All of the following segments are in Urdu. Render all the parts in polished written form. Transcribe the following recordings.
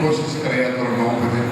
کوشش کرے کرو 9 بجے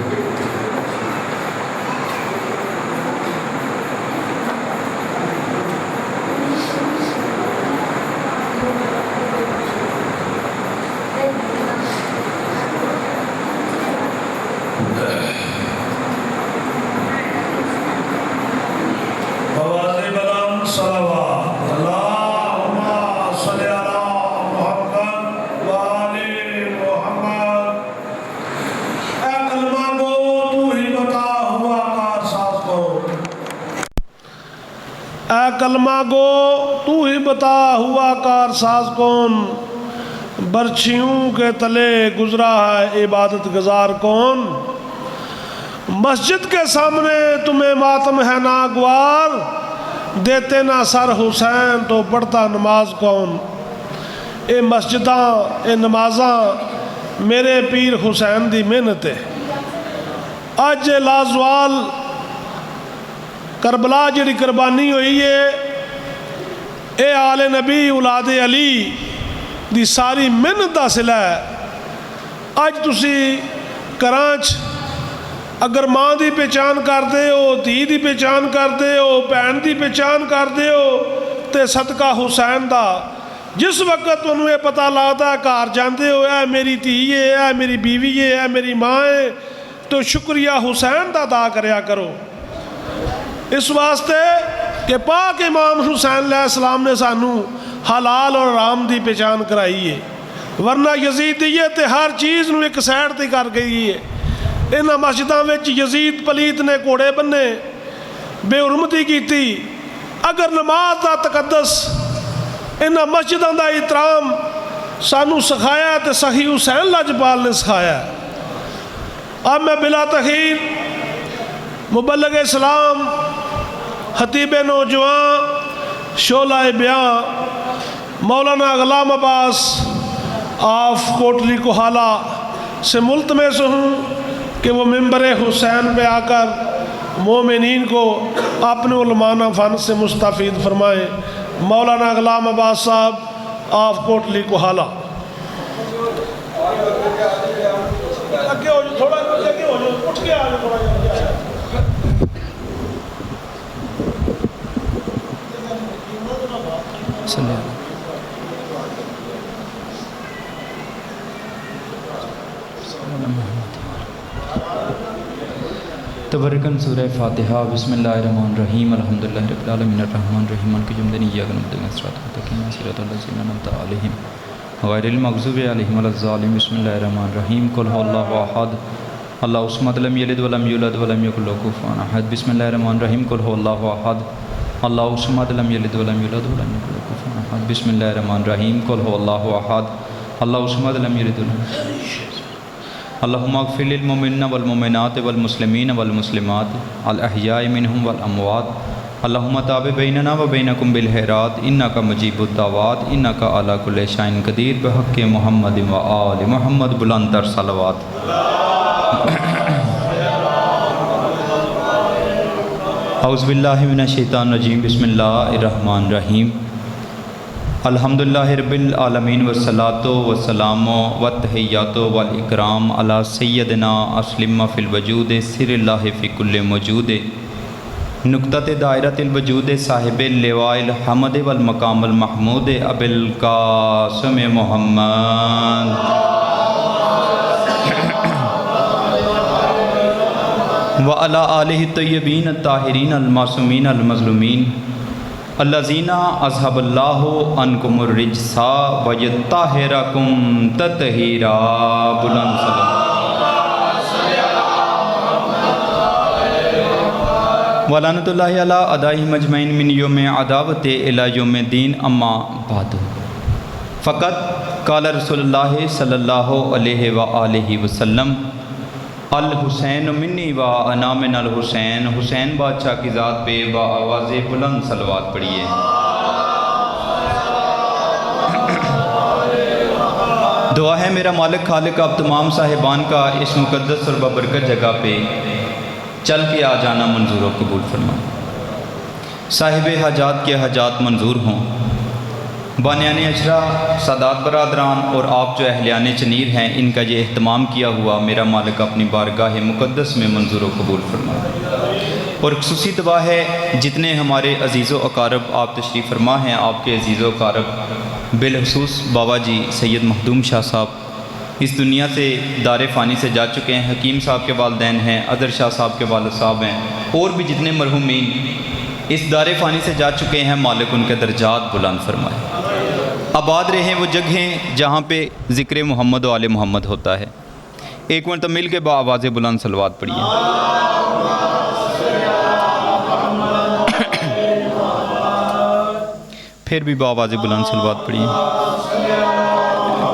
کلمہ گو تو ہی بتا ہوا کار ساز کون، برچھیوں کے تلے گزرا ہے عبادت گزار کون، مسجد کے سامنے تمہیں ماتم ہے ناگوار، دیتے نہ سر حسین تو پڑھتا نماز کون، اے مسجداں اے نمازاں میرے پیر حسین دی محنت ہے، اج لازوال کربلا جڑی قربانی ہوئی ہے اے آل نبی اولاد علی دی ساری محنت دا صلہ ہے۔ اج تسی کرانچ اگر ماں دی پہچان کرتے ہو، دھی دی پہچان کرتے ہو، بہن دی پہچان کرتے ہو تے صدقہ حسین دا جس وقت انہوں یہ پتہ لگتا ہے کار جاندے ہو اے میری دھی ہے، اے میری بیوی ہے، اے میری ماں ہے، تو شکریہ حسین دا ادا کریا کرو، اس واسطے کہ پاک امام حسین علیہ السلام نے سانو حلال اور حرام دی پہچان کرائی ہے، ورنہ یزیدیت ہر چیز نو ایک سائڈ تے کر گئی ہے۔ انہاں مسجداں وچ یزید پلیت نے کوڑے بننے، بے حرمتی کیتی، اگر نماز دا تقدس انہاں مسجداں دا احترام سانو سکھایا تے سخی حسین لاجپال نے سکھایا۔ اب میں بلا تخیر مبلغ اسلام، خطیب نوجوان، شعلہ بیاں مولانا غلام عباس آف کوٹلی کوہالہ سے ملتمس ہوں کہ وہ ممبر حسین پہ آ کر مومنین کو اپنے علمانہ فن سے مستفید فرمائیں۔ مولانا غلام عباس صاحب آف کوٹلی کوہالہ۔ اگے ہو جو تھوڑا اگے ہو جو، اٹھ کے آ جو تھوڑا جا۔ تبرکن سورہ فاتحہ۔ بسم اللہ الرحمن الرحیم، الحمدللہ رب العالمین الرحمن الرحیم مالک یوم الدین، ایاک نعبد و ایاک نستعین، صراط الذین انعمت علیہم غیر المغضوب علیہم ولا الضالین۔ بسم اللہ الرحمن الرحیم، قل ھو اللہ احد اللہ الصمد لم یلد ولم یولد ولم یکن لہ کفوا احد۔ بسم اللہ الرحمن الرحیم، قل ھو اللہ احد اللہ الصمد لم یلد ولم یولد ولم یکن لہ کفوا احد۔ بسم اللہ الرحمن الرحیم، قل ھو اللہ احد اللہ الصمد لم یلد ولم اللہم اغفر للمؤمنین والمؤمنات والمسلمین والمسلمات الاحیاء منہم والاموات اللہم تابع بیننا و بینکم بالخیرات انکا مجیب الدعوات انکا علی کل شیء قدیر بحق محمد و آل محمد بلند تر صلوات۔ اعوذ باللہ من الشیطان الرجیم، بسم اللہ الرحمن الرحیم، الحمدللہ رب العالمین والصلاة والسلام والتحیات والاکرام علی سیدنا اسلم فی الوجود سر اللہ فی کل موجود نقطۃ دائرۃ الوجود صاحب اللواء الحمد والمقام المحمود ابی القاسم محمد وعلی آلہ الطیبین الطاہرین المعصومین المظلومین الذین اذھب اللہ عنکم الرجس ویطہرکم تطہیرا۔ بلند صلوات۔ ولعنۃ اللہ علی اعدائہم اجمعین من یوم عداوۃ الی یوم الدین، اما بعد، فقط قال رسول اللہ صلی اللہ علیہ وآلہ وسلم الحسین منی و انا من الحسین۔ حسین بادشاہ کی ذات پہ بآواز بلند صلوات پڑھیے۔ دعا ہے میرا مالک خالق آپ تمام صاحبان کا اس مقدس اور بابرکت جگہ پہ چل کے آ جانا منظور و قبول فرما۔ صاحب حاجات کے حاجات منظور ہوں، بانیان اشرا، سادات برادران اور آپ جو اہلیان چنیر ہیں، ان کا یہ اہتمام کیا ہوا میرا مالک اپنی بارگاہ مقدس میں منظور و قبول فرمائے۔ اور خصوصی دعا ہے جتنے ہمارے عزیز و اقارب آپ تشریف فرما ہیں، آپ کے عزیز و اقارب بالخصوص بابا جی سید مخدوم شاہ صاحب اس دنیا سے دار فانی سے جا چکے ہیں، حکیم صاحب کے والدین ہیں، اظہر شاہ صاحب کے والد صاحب ہیں، اور بھی جتنے مرحومین اس دار فانی سے جا چکے ہیں، مالک ان کے درجات بلند فرمائے۔ آباد رہیں وہ جگہیں جہاں پہ ذکر محمد و آل محمد ہوتا ہے۔ ایک مرتبہ مل کے آواز بلند صلوات پڑھیے۔ پھر بھی آواز بلند صلوات پڑھیے۔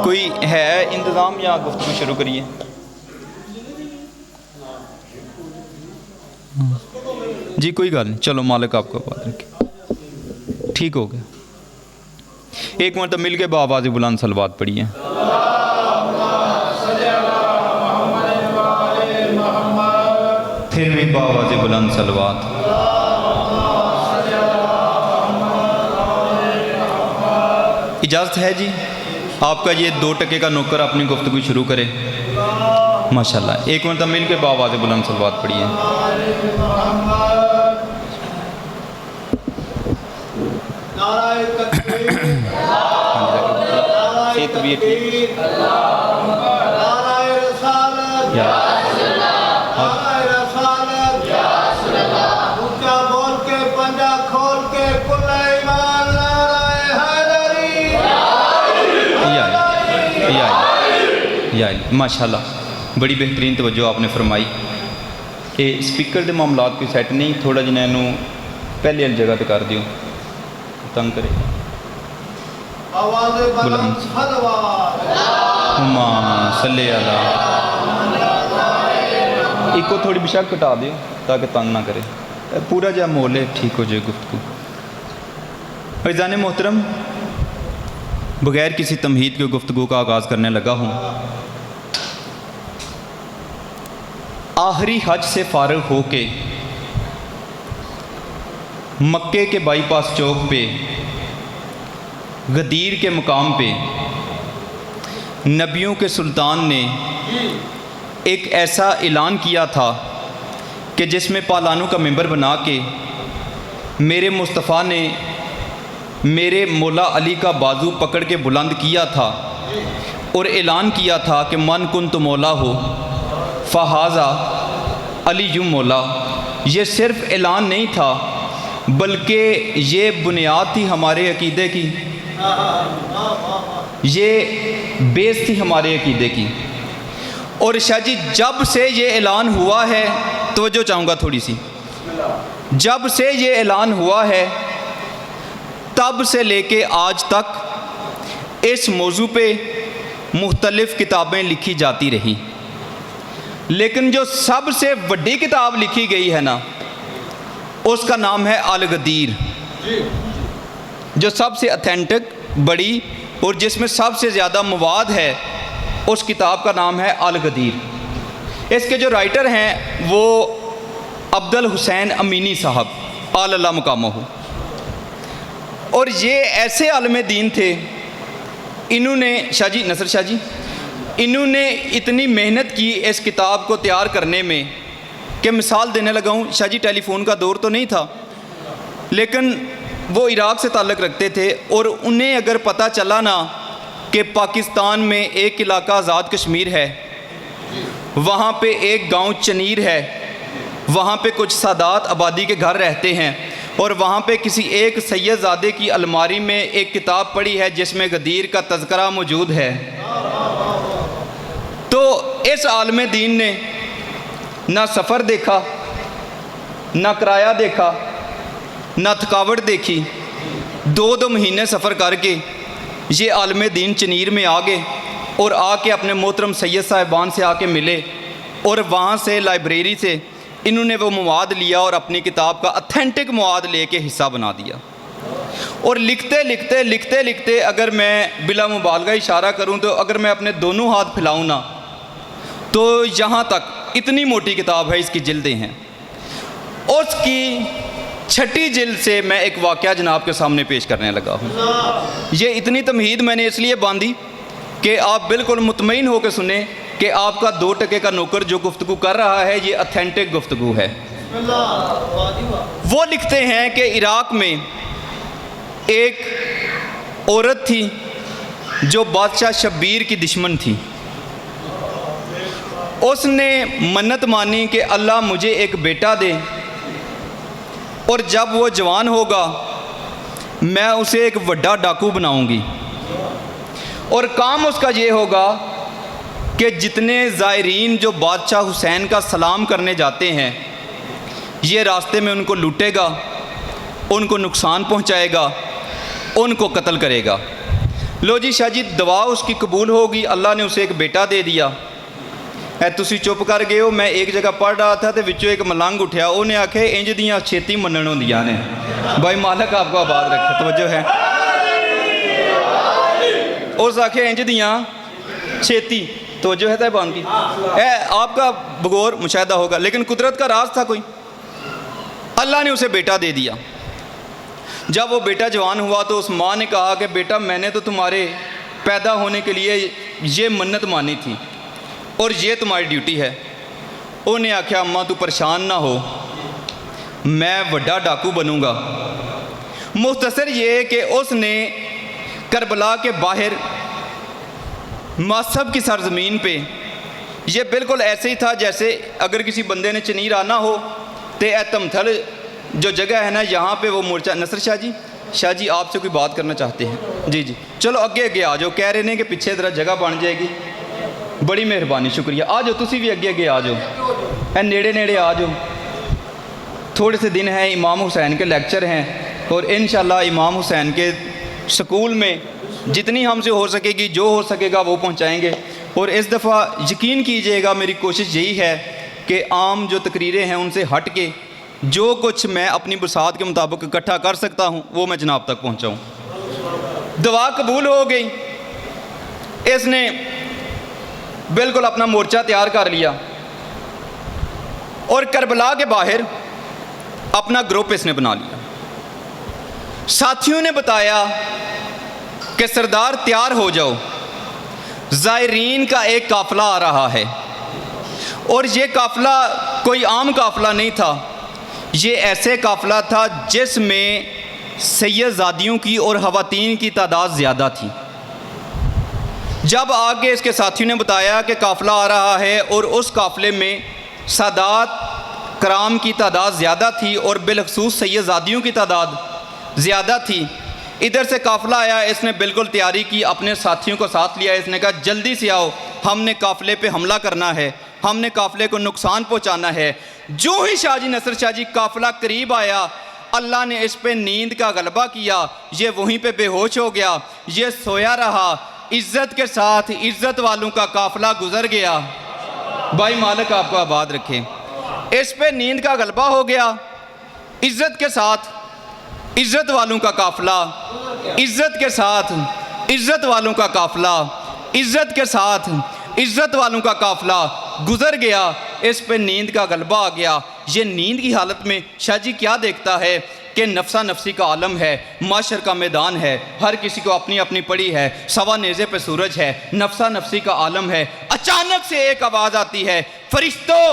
کوئی ہے انتظام یا گفتگو شروع کریے؟ جی کوئی گل نہیں، چلو مالک آپ کو بات رکھے، ٹھیک ہو گیا۔ ایک مرتبہ مل کے آواز بلند صلوات پڑھیے۔ پھر بھی آواز بلند صلوات۔ اجازت ہے جی، آپ کا یہ 2 ٹکے کا نوکر اپنی گفتگو شروع کرے؟ ماشاءاللہ، ایک مرتبہ مل کے آواز بلند صلوات پڑھیے۔ ماشاءاللہ، بڑی بہترین توجہ آپ نے فرمائی کہ سپیکر دے معاملات کوئی سیٹ نہیں، تھوڑا جنہیں انہوں پہلے والی جگہ تے کر دیو، تنگ کرے بلند صلی اللہ، ایک کو تھوڑی بشک کٹا دیو تاکہ تنگ نہ کرے، پورا جا مول ہے، ٹھیک ہو جائے گفتگو۔ عزیزان محترم، بغیر کسی تمہید کے گفتگو کا آغاز کرنے لگا ہوں۔ آخری حج سے فارغ ہو کے مکے کے بائی پاس چوک پہ غدیر کے مقام پہ نبیوں کے سلطان نے ایک ایسا اعلان کیا تھا کہ جس میں پالانوں کا ممبر بنا کے میرے مصطفیٰ نے میرے مولا علی کا بازو پکڑ کے بلند کیا تھا اور اعلان کیا تھا کہ من کنت مولا ہو فہذا علی یوں مولا۔ یہ صرف اعلان نہیں تھا بلکہ یہ بنیاد تھی ہمارے عقیدے کی، یہ بیس تھی ہمارے عقیدے کی۔ اور شاہ جی جب سے یہ اعلان ہوا ہے، توجہ چاہوں گا تھوڑی سی، جب سے یہ اعلان ہوا ہے تب سے لے کے آج تک اس موضوع پہ مختلف کتابیں لکھی جاتی رہی، لیکن جو سب سے بڑی کتاب لکھی گئی ہے نا، اس کا نام ہے الغدیر، جو سب سے اتھینٹک، بڑی اور جس میں سب سے زیادہ مواد ہے، اس کتاب کا نام ہے الغدیر۔ اس کے جو رائٹر ہیں وہ عبد الحسین امینی صاحب آل اللہ مقامہ ہو، اور یہ ایسے عالم دین تھے، انہوں نے شاہ جی نصر شاہ جی انہوں نے اتنی محنت کی اس کتاب کو تیار کرنے میں کہ مثال دینے لگا ہوں، شاہ جی ٹیلی فون کا دور تو نہیں تھا، لیکن وہ عراق سے تعلق رکھتے تھے، اور انہیں اگر پتہ چلا نا کہ پاکستان میں ایک علاقہ آزاد کشمیر ہے، وہاں پہ ایک گاؤں چنیر ہے، وہاں پہ کچھ سادات آبادی کے گھر رہتے ہیں، اور وہاں پہ کسی ایک سید زادے کی الماری میں ایک کتاب پڑھی ہے جس میں غدیر کا تذکرہ موجود ہے، تو اس عالم دین نے نہ سفر دیکھا، نہ کرایہ دیکھا، نہ تھکاوٹ دیکھی، 2 مہینے سفر کر کے یہ عالم دین چنیر میں آ گئے، اور آ کے اپنے محترم سید صاحبان سے آ کے ملے، اور وہاں سے لائبریری سے انہوں نے وہ مواد لیا اور اپنی کتاب کا اتھینٹک مواد لے کے حصہ بنا دیا۔ اور لکھتے لکھتے اگر میں بلا مبالغہ اشارہ کروں تو اگر میں اپنے دونوں ہاتھ پھیلاؤں نا تو یہاں تک اتنی موٹی کتاب ہے، اس کی جلدیں ہیں، اس کی چھٹی جلد سے میں ایک واقعہ جناب کے سامنے پیش کرنے لگا ہوں. یہ اتنی تمہید میں نے اس لیے باندھی کہ آپ بالکل مطمئن ہو کے سنیں کہ آپ کا 2 ٹکے کا نوکر جو گفتگو کر رہا ہے یہ اتھینٹک گفتگو ہے. وہ لکھتے ہیں کہ عراق میں ایک عورت تھی جو بادشاہ شبیر کی دشمن تھی. اس نے منت مانی کہ اللہ مجھے ایک بیٹا دے اور جب وہ جوان ہوگا میں اسے ایک بڑا ڈاکو بناؤں گی اور کام اس کا یہ ہوگا کہ جتنے زائرین جو بادشاہ حسین کا سلام کرنے جاتے ہیں یہ راستے میں ان کو لوٹے گا, ان کو نقصان پہنچائے گا, ان کو قتل کرے گا. لو جی شاہ جی دعا اس کی قبول ہوگی, اللہ نے اسے ایک بیٹا دے دیا. تسی چپ کر گئے ہو, میں ایک جگہ پڑھ رہا تھا تو وچوں ایک ملنگ اٹھیا, انہیں آکھے انج دیاں چھیتی منن ہوندیاں نے. بھائی مالک آپ کو آباد رکھے, توجہ ہے. اس آکھے انج دیاں چھیتی, توجہ ہے تیبان کی. آپ کا بغور مشاہدہ ہوگا, لیکن قدرت کا راز تھا کوئی. اللہ نے اسے بیٹا دے دیا. جب وہ بیٹا جوان ہوا تو اس ماں نے کہا کہ بیٹا میں نے تو تمہارے پیدا ہونے کے لیے یہ منت مانی تھی اور یہ تمہاری ڈیوٹی ہے. انہیں آکھیا اماں تو پریشان نہ ہو, میں بڑا ڈاکو بنوں گا. مختصر یہ کہ اس نے کربلا کے باہر معصب کی سرزمین پہ, یہ بالکل ایسے ہی تھا جیسے اگر کسی بندے نے چنیر آنا ہو تو اے تمتھل جو جگہ ہے نا یہاں پہ وہ مورچہ. نصر شاہ جی آپ سے کوئی بات کرنا چاہتے ہیں. جی چلو اگے آ جاؤ, کہہ رہے ہیں کہ پیچھے ذرا جگہ بن جائے گی. بڑی مہربانی, شکریہ. آ جاؤ تسی بھی اگے آ جاؤ, اے نیڑے آ جاؤ. تھوڑے سے دن ہیں, امام حسین کے لیکچر ہیں اور انشاءاللہ امام حسین کے سکول میں جتنی ہم سے ہو سکے گی, جو ہو سکے گا وہ پہنچائیں گے. اور اس دفعہ یقین کیجئے گا میری کوشش یہی ہے کہ عام جو تقریریں ہیں ان سے ہٹ کے جو کچھ میں اپنی بساط کے مطابق اکٹھا کر سکتا ہوں وہ میں جناب تک پہنچاؤں. دعا قبول ہو گئی. اس نے بالکل اپنا مورچہ تیار کر لیا اور کربلا کے باہر اپنا گروپ اس نے بنا لیا. ساتھیوں نے بتایا کہ سردار تیار ہو جاؤ, زائرین کا ایک قافلہ آ رہا ہے. اور یہ قافلہ کوئی عام قافلہ نہیں تھا, یہ ایسے قافلہ تھا جس میں سیدزادیوں کی اور خواتین کی تعداد زیادہ تھی. جب آگے اس کے ساتھیوں نے بتایا کہ قافلہ آ رہا ہے اور اس قافلے میں سادات کرام کی تعداد زیادہ تھی اور بالخصوص سیدزادیوں کی تعداد زیادہ تھی, ادھر سے قافلہ آیا, اس نے بالکل تیاری کی, اپنے ساتھیوں کو ساتھ لیا. اس نے کہا جلدی سے آؤ, ہم نے قافلے پہ حملہ کرنا ہے, ہم نے قافلے کو نقصان پہنچانا ہے. جو ہی شاہ جی نصر شاہ جی قافلہ قریب آیا, اللہ نے اس پہ نیند کا غلبہ کیا, یہ وہیں پہ بے ہوش ہو گیا, یہ سویا رہا. عزت کے ساتھ عزت والوں کا قافلہ گزر گیا. بھائی مالک آپ کو آباد رکھے. اس پہ نیند کا غلبہ ہو گیا. عزت کے ساتھ عزت والوں کا قافلہ, عزت کے ساتھ عزت والوں کا قافلہ, عزت کے ساتھ عزت والوں کا قافلہ گزر گیا. اس پہ نیند کا غلبہ آ گیا. یہ نیند کی حالت میں شاہ جی کیا دیکھتا ہے کہ نفسا نفسی کا عالم ہے, معاشر کا میدان ہے, ہر کسی کو اپنی اپنی پڑی ہے, سوا نیزے پہ سورج ہے, نفسا نفسی کا عالم ہے. اچانک سے ایک آواز آتی ہے, فرشتوں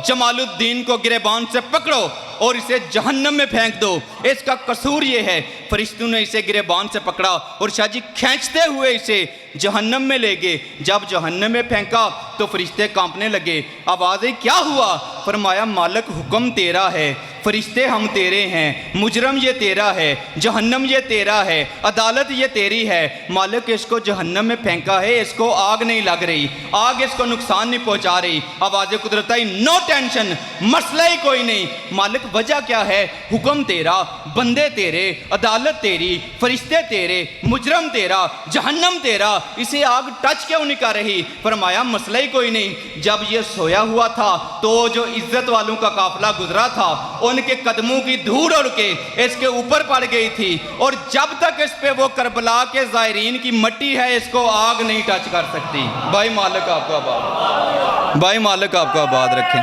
جمال الدین کو گریبان سے پکڑو اور اسے جہنم میں پھینک دو. اس کا قصور یہ ہے, فرشتوں نے اسے گریبان سے پکڑا اور شاہ جی کھینچتے ہوئے اسے جہنم میں لے گئے. جب جہنم میں پھینکا تو فرشتے کانپنے لگے. آوازیں کیا ہوا؟ فرمایا مالک حکم تیرا ہے, فرشتے ہم تیرے ہیں, مجرم یہ تیرا ہے, جہنم یہ تیرا ہے, عدالت یہ تیری ہے. مالک اس کو جہنم میں پھینکا ہے, اس کو آگ نہیں لگ رہی, آگ اس کو نقصان نہیں پہنچا رہی. آواز قدرت آئی نو ٹینشن, مسئلہ ہی کوئی نہیں. مالک وجہ کیا ہے؟ حکم تیرا, بندے تیرے, عدالت تیری, فرشتے تیرے, مجرم تیرا, جہنم تیرا, اسے آگ ٹچ کیوں نہیں کر رہی؟ فرمایا مسئلہ ہی کوئی نہیں. جب یہ سویا ہوا تھا تو جو عزت والوں کا قافلہ گزرا تھا ان کے قدموں کی دھول اڑ کے اس کے اوپر پڑ گئی تھی, اور جب تک اس پہ وہ کربلا کے زائرین کی مٹی ہے اس کو آگ نہیں ٹچ کر سکتی. بھائی مالک آپ کو آباد, بھائی مالک آپ کو آباد رکھیں.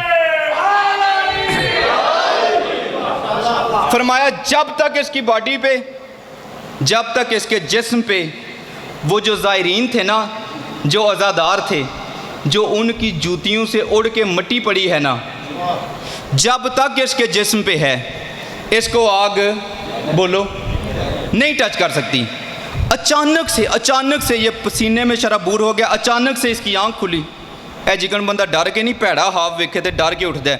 فرمایا جب تک اس کی باڈی پہ، جب تک اس کے جسم پہ وہ جو زائرین تھے نا، جو عزادار تھے، جو ان کی جوتیوں سے اڑ کے مٹی پڑی ہے نا، جب تک اس کے جسم پہ ہے اس کو آگ بولو نہیں ٹچ کر سکتی۔ اچانک سے یہ پسینے میں شرابور ہو گیا، اچانک سے اس کی آنکھ کھلی۔ اے جگن بندہ ڈر کے نہیں، پیڑا ہاف ویکھے تے ڈر کے اٹھتا ہے۔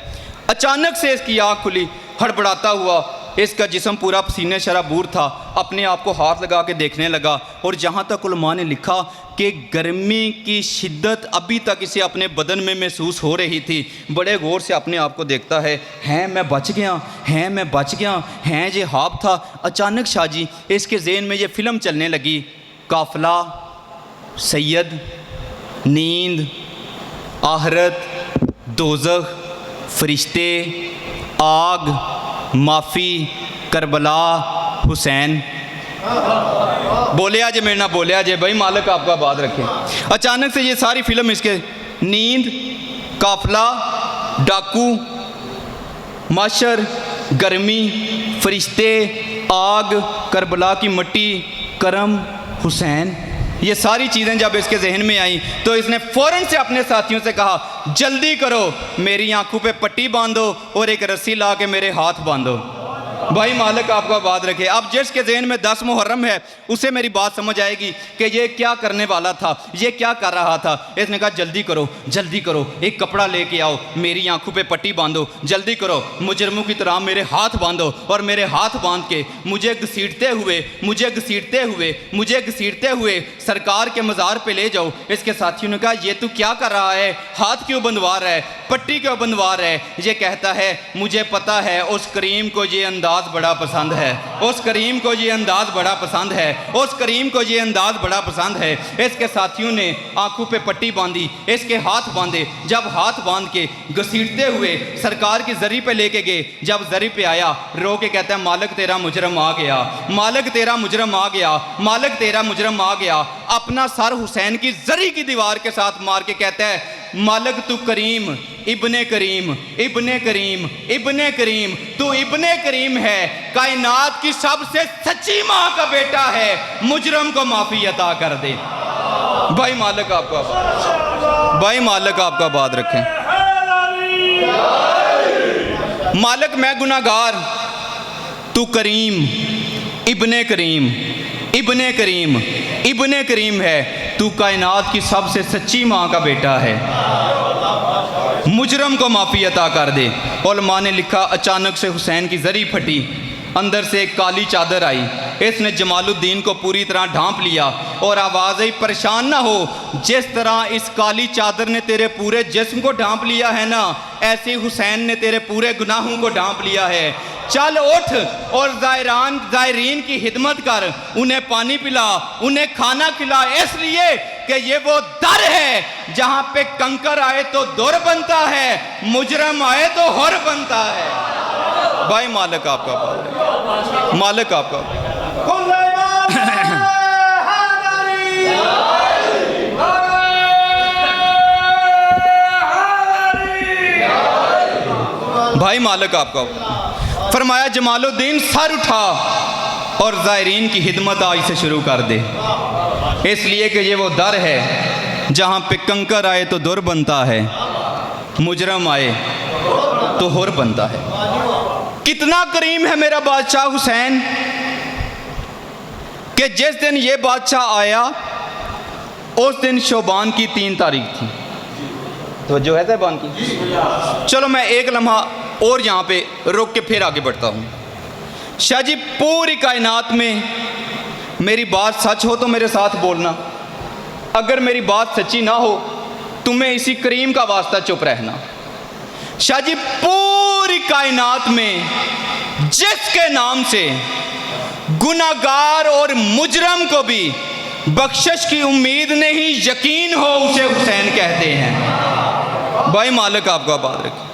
اچانک سے اس کی آنکھ کھلی، ہڑبڑاتا ہوا، اس کا جسم پورا پسینے شرابور تھا، اپنے آپ کو ہاتھ لگا کے دیکھنے لگا، اور جہاں تک علماء نے لکھا کہ گرمی کی شدت ابھی تک اسے اپنے بدن میں محسوس ہو رہی تھی، بڑے غور سے اپنے آپ کو دیکھتا ہے، میں بچ گیا، یہ خواب تھا۔ اچانک شاہ جی اس کے ذہن میں یہ فلم چلنے لگی، قافلہ، سید، نیند، آخرت، دوزخ، فرشتے، آگ، معافی، کربلا، حسین۔ بولیا جے میرے نہ بولیا جے بھائی، مالک آپ کا بات رکھے۔ اچانک سے یہ ساری فلم اس کے، نیند، قافلہ، ڈاکو، معاشر، گرمی، فرشتے، آگ، کربلا کی مٹی، کرم، حسین، یہ ساری چیزیں جب اس کے ذہن میں آئیں تو اس نے فوراً سے اپنے ساتھیوں سے کہا جلدی کرو، میری آنکھوں پہ پٹی باندھو اور ایک رسی لا کے میرے ہاتھ باندھو۔ بھائی مالک آپ کا بات رکھے۔ اب جس کے ذہن میں 10 محرم ہے اسے میری بات سمجھ آئے گی کہ یہ کیا کرنے والا تھا، یہ کیا کر رہا تھا۔ اس نے کہا جلدی کرو، ایک کپڑا لے کے آؤ، میری آنکھوں پہ پٹی باندھو، جلدی کرو، مجرموں کی طرح میرے ہاتھ باندھو، اور میرے ہاتھ باندھ کے مجھے گھسیٹتے ہوئے سرکار کے مزار پہ لے جاؤ۔ اس کے ساتھیوں نے کہا یہ تو کیا کر رہا ہے، ہاتھ کیوں بندھوا رہا ہے، پٹی کیوں بندھوا رہا ہے؟ یہ کہتا ہے مجھے پتا ہے اس کریم کو یہ انداز بڑا پسند ہے، اس کریم کو یہ انداز بڑا پسند ہے، اس کریم کو یہ انداز بڑا پسند ہے۔ اس کے ساتھیوں نے آنکھوں پہ پٹی باندھی، اس کے ہاتھ باندھے، جب ہاتھ باندھ کے گھسیٹتے ہوئے سرکار کی زری پہ لے کے گئے، جب زری پہ آیا رو کے کہتا ہے مالک تیرا مجرم آ گیا، مالک تیرا مجرم آ گیا، مالک تیرا مجرم آ گیا۔ اپنا سر حسین کی زری کی دیوار کے ساتھ مار کے کہتا ہے مالک تو کریم، ابن کریم، ابن کریم، ابن کریم، تو ابن کریم ہے، کائنات کی سب سے سچی ماں کا بیٹا ہے، مجرم کو معافی عطا کر دے۔ بھائی مالک آپ کا بات رکھیں۔ مالک میں گناہگار، تو کریم، ابن کریم، ابن کریم، ابن کریم ہے، تو کائنات کی سب سے سچی ماں کا بیٹا ہے، مجرم کو معافی عطا کر دے۔ علماء نے لکھا اچانک سے حسین کی زری پھٹی، اندر سے ایک کالی چادر آئی، اس نے جمال الدین کو پوری طرح ڈھانپ لیا، اور آواز آئی پریشان نہ ہو، جس طرح اس کالی چادر نے تیرے پورے جسم کو ڈھانپ لیا ہے نا، ایسے حسین نے تیرے پورے گناہوں کو ڈھانپ لیا ہے۔ چل اٹھ اور زائرین کی خدمت کر، انہیں پانی پلا، انہیں کھانا کھلا، اس لیے کہ یہ وہ در ہے جہاں پہ کنکر آئے تو در بنتا ہے، مجرم آئے تو حر بنتا ہے۔ بھائی مالک آپ کا بات، مالک آپ کا بھائی مالک آپ کا فرمایا جمال الدین سر اٹھا اور زائرین کی خدمت آج سے شروع کر دے، اس لیے کہ یہ وہ در ہے جہاں پہ کنکر آئے تو در بنتا ہے، مجرم آئے تو حر بنتا ہے۔ کتنا کریم ہے میرا بادشاہ حسین کہ جس دن یہ بادشاہ آیا اس دن شعبان کی 3 تاریخ تھی۔ توجہ ہے صاحبان کی؟ چلو میں ایک لمحہ اور یہاں پہ رک کے پھر آگے بڑھتا ہوں۔ شاہ جی پوری کائنات میں میری بات سچ ہو تو میرے ساتھ بولنا، اگر میری بات سچی نہ ہو تمہیں اسی کریم کا واسطہ چپ رہنا۔ شاہ جی پوری کائنات میں جس کے نام سے گناہگار اور مجرم کو بھی بخشش کی امید نہیں، یقین ہو، اسے حسین کہتے ہیں۔ بھائی مالک آپ کا بات رکھیں،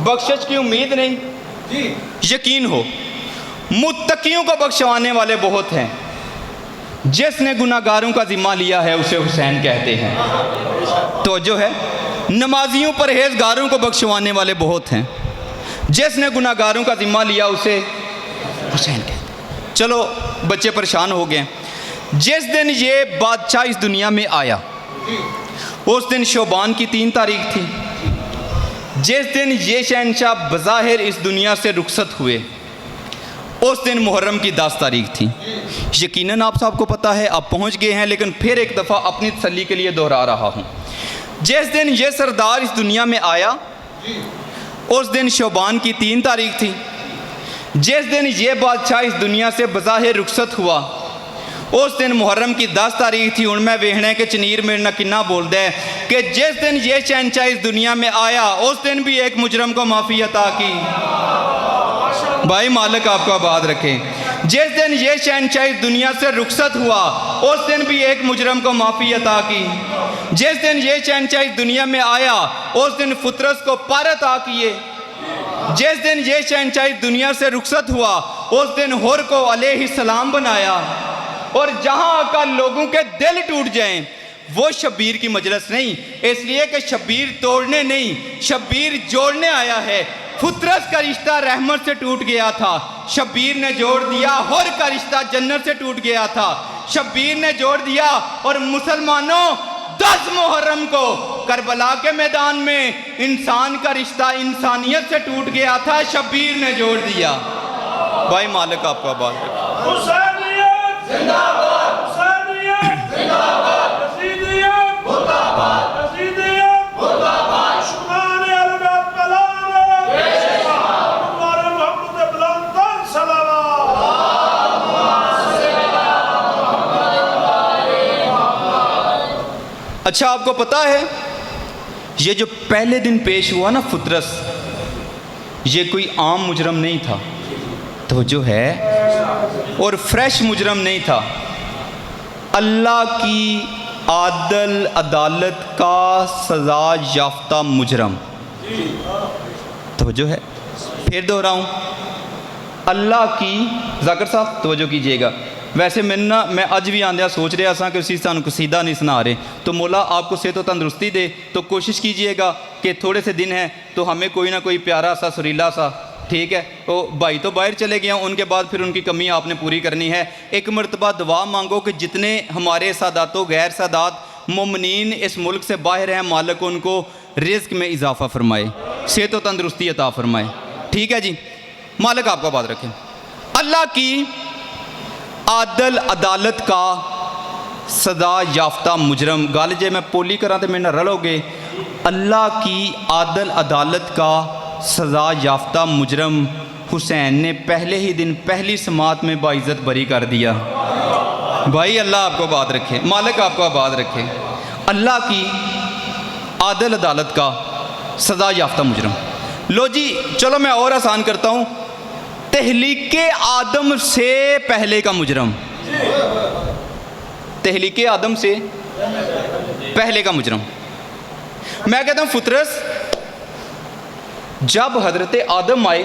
بخشش کی امید نہیں، یقین ہو۔ متقیوں کو بخشوانے والے بہت ہیں، جس نے گناہگاروں کا ذمہ لیا ہے اسے حسین کہتے ہیں۔ توجہ ہے، نمازیوں پرہیزگاروں کو بخشوانے والے بہت ہیں، جس نے گناہگاروں کا ذمہ لیا اسے حسین کہتے ہیں۔ چلو بچے پریشان ہو گئے۔ جس دن یہ بادشاہ اس دنیا میں آیا اس دن شعبان کی 3 تاریخ تھی۔ جس دن یہ شہنشاہ بظاہر اس دنیا سے رخصت ہوئے اس دن محرم کی 10 تاریخ تھی۔ یقیناً آپ سب کو پتہ ہے، آپ پہنچ گئے ہیں، لیکن پھر ایک دفعہ اپنی تسلی کے لیے دہرا رہا ہوں۔ جس دن یہ سردار اس دنیا میں آیا اس دن شعبان کی 3 تاریخ تھی۔ جس دن یہ بادشاہ اس دنیا سے بظاہر رخصت ہوا اس دن محرم کی 10 تاریخ تھی۔ ہن میں ویکھنا کہ چنیر میرے نال کنا بولدا ہے کہ جس دن یہ شہنشاہ اس دنیا میں آیا اس دن بھی ایک مجرم کو معافی عطا کی۔ بھائی مالک آپ کو آباد رکھے۔ جس دن یہ شہنشاہ اس دنیا سے رخصت ہوا اس دن بھی ایک مجرم کو معافی عطا کی۔ جس دن یہ شہنشاہ اس دنیا میں آیا اس دن فطرس کو پر عطا کیے۔ جس دن یہ شہنشاہ اس دنیا سے رخصت ہوا اس دن حر کو علیہ السلام بنایا۔ اور جہاں کا لوگوں کے دل ٹوٹ جائیں وہ شبیر کی مجلس نہیں، اس لیے کہ شبیر توڑنے نہیں، شبیر جوڑنے آیا ہے۔ فطرس کا رشتہ رحمت سے ٹوٹ گیا تھا، شبیر نے جوڑ دیا۔ حر کا رشتہ جنت سے ٹوٹ گیا تھا، شبیر نے جوڑ دیا۔ اور مسلمانوں 10 محرم کو کربلا کے میدان میں انسان کا رشتہ انسانیت سے ٹوٹ گیا تھا، شبیر نے جوڑ دیا۔ بھائی مالک آپ کو آباد رکھے۔ حسینیت زندہ باد، حسینیت زندہ باد، یزیدیت مرد آباد، یزیدیت مرد آباد، دشمنان اہل بیت کلام پیش ہمارے محمد بلند تر صلوات۔ اچھا آپ کو پتا ہے یہ جو پہلے دن پیش ہوا نا فطرس، یہ کوئی عام مجرم نہیں تھا، توجہ ہے، اور فریش مجرم نہیں تھا، اللہ کی عادل عدالت کا سزا یافتہ مجرم۔ توجہ ہے، پھر دہراؤں، اللہ کی، ذاکر صاحب توجہ کیجئے گا۔ ویسے میں اج بھی آندیا سوچ رہا سا کہ اسی سانو قصیدہ نہیں سنا رہے، تو مولا آپ کو صحت و تندرستی دے، تو کوشش کیجئے گا کہ تھوڑے سے دن ہیں تو ہمیں کوئی نہ کوئی پیارا سا سریلا سا، ٹھیک ہے، وہ بھائی تو باہر چلے گئے ہیں، ان کے بعد پھر ان کی کمی آپ نے پوری کرنی ہے۔ ایک مرتبہ دعا مانگو کہ جتنے ہمارے سادات و غیر سادات مومنین اس ملک سے باہر ہیں، مالک ان کو رزق میں اضافہ فرمائے، صحت و تندرستی عطا فرمائے، ٹھیک ہے جی، مالک آپ کو آباد رکھے۔ اللہ کی عادل عدالت کا سزا یافتہ مجرم، گل جے میں پولی کراں تے میرے نال رلو گے، اللہ کی عادل عدالت کا سزا یافتہ مجرم حسین نے پہلے ہی دن پہلی سماعت میں باعزت بری کر دیا۔ بھائی اللہ آپ کو آباد رکھے، مالک آپ کو آباد رکھے۔ اللہ کی عادل عدالت کا سزا یافتہ مجرم۔ لو جی چلو میں اور آسان کرتا ہوں، تحلیق آدم سے پہلے کا مجرم، تحلیق آدم سے پہلے کا مجرم۔ میں کہتا ہوں فطرس جب حضرت آدم آئے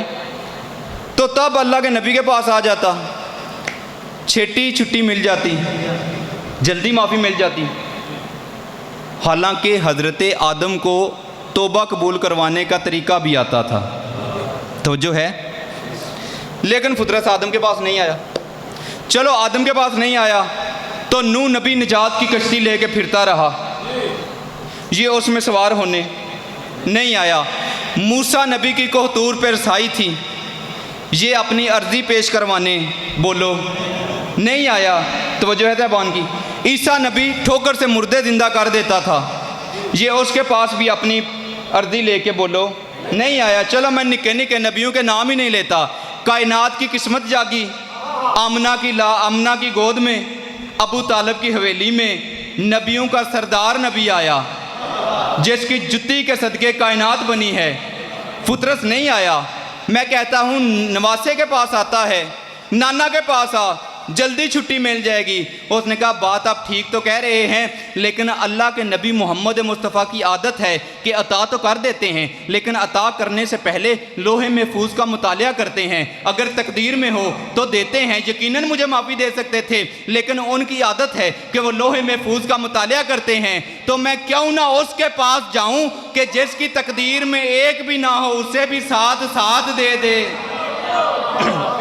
تو تب اللہ کے نبی کے پاس آ جاتا، چھٹی چھٹی مل جاتی، جلدی معافی مل جاتی، حالانکہ حضرت آدم کو توبہ قبول کروانے کا طریقہ بھی آتا تھا، توجہ ہے، لیکن فطرت آدم کے پاس نہیں آیا۔ چلو آدم کے پاس نہیں آیا تو نوح نبی نجات کی کشتی لے کے پھرتا رہا، یہ اس میں سوار ہونے نہیں آیا۔ موسیٰ نبی کی کوہتور پہ رسائی تھی، یہ اپنی عرضی پیش کروانے بولو نہیں آیا، توجہ ہے تیبان کی۔ عیسیٰ نبی ٹھوکر سے مردے زندہ کر دیتا تھا، یہ اس کے پاس بھی اپنی عرضی لے کے بولو نہیں آیا۔ چلو میں نکے نکے نبیوں کے نام ہی نہیں لیتا، کائنات کی قسمت جاگی، آمنہ کی گود میں، ابو طالب کی حویلی میں نبیوں کا سردار نبی آیا، جس کی جتی کے صدقے کائنات بنی ہے، فطرس نہیں آیا۔ میں کہتا ہوں نواسے کے پاس آتا ہے، نانا کے پاس آ، جلدی چھٹی مل جائے گی۔ اس نے کہا بات آپ ٹھیک تو کہہ رہے ہیں، لیکن اللہ کے نبی محمد مصطفیٰ کی عادت ہے کہ عطا تو کر دیتے ہیں، لیکن عطا کرنے سے پہلے لوح محفوظ کا مطالعہ کرتے ہیں، اگر تقدیر میں ہو تو دیتے ہیں۔ یقیناً مجھے معافی دے سکتے تھے، لیکن ان کی عادت ہے کہ وہ لوح محفوظ کا مطالعہ کرتے ہیں، تو میں کیوں نہ اس کے پاس جاؤں کہ جس کی تقدیر میں ایک بھی نہ ہو اسے بھی ساتھ ساتھ دے دے۔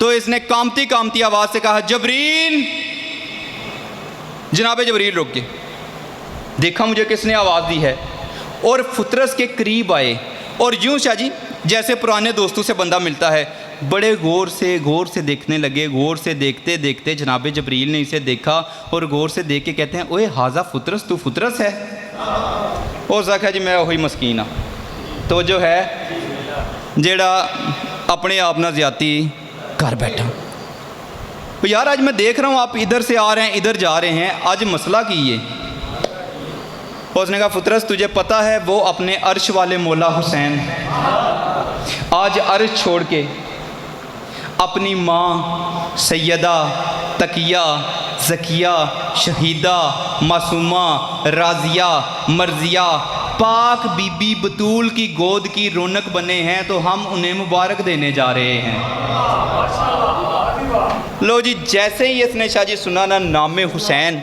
تو اس نے کامتی کامتی آواز سے کہا جبریل. جناب جبریل رک گئے, دیکھا مجھے کس نے آواز دی ہے, اور فطرس کے قریب آئے اور یوں شاہ جی جیسے پرانے دوستوں سے بندہ ملتا ہے, بڑے غور سے دیکھنے لگے. غور سے دیکھتے دیکھتے جناب جبریل نے اسے دیکھا اور غور سے دیکھ کے کہتے ہیں اوے حاضہ فطرس, تو فطرس ہے؟ اور سکھا جی میں وہی مسکین ہاں تو جو ہے جیڑا اپنے آپ نہ زیادتی کر بیٹھا. یار آج میں دیکھ رہا ہوں آپ ادھر سے آ رہے ہیں ادھر جا رہے ہیں, آج مسئلہ کی یہ؟ اس نے کہا فطرس تجھے پتہ ہے وہ اپنے عرش والے مولا حسین آج عرش چھوڑ کے اپنی ماں سیدہ تقیہ زکیہ شہیدہ معصومہ راضیہ مرضیہ پاک بی بی بطول کی گود کی رونق بنے ہیں, تو ہم انہیں مبارک دینے جا رہے ہیں. لو جی جیسے ہی اس نے شاہ جی سنا نا نام حسین,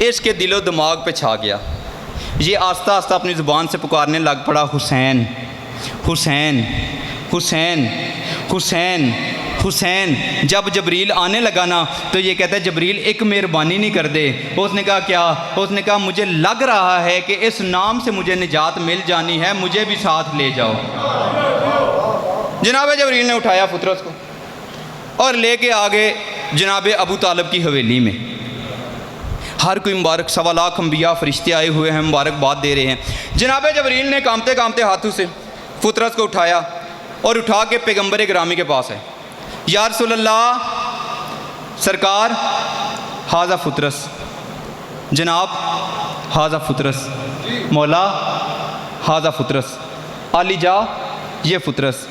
اس کے دل و دماغ پہ چھا گیا. یہ آہستہ آہستہ اپنی زبان سے پکارنے لگ پڑا حسین حسین حسین حسین حسین. جب جبریل آنے لگا نا تو یہ کہتا ہے جبریل ایک مہربانی نہیں کر دے. اس نے کہا کیا؟ اس نے کہا مجھے لگ رہا ہے کہ اس نام سے مجھے نجات مل جانی ہے, مجھے بھی ساتھ لے جاؤ. جناب جبریل نے اٹھایا فطرس کو اور لے کے آگے جناب ابو طالب کی حویلی میں. ہر کوئی مبارک 1.25 لاکھ انبیاء فرشتے آئے ہوئے ہیں, مبارکباد دے رہے ہیں. جناب جبریل نے کامتے کامتے ہاتھوں سے فطرس کو اٹھایا اور اٹھا کے پیغمبر گرامی کے پاس ہے. یا رسول اللہ سرکار حاضہ فطرس, جناب حاضہ فطرس, مولا حاضہ فطرس, علی جا یہ فطرس,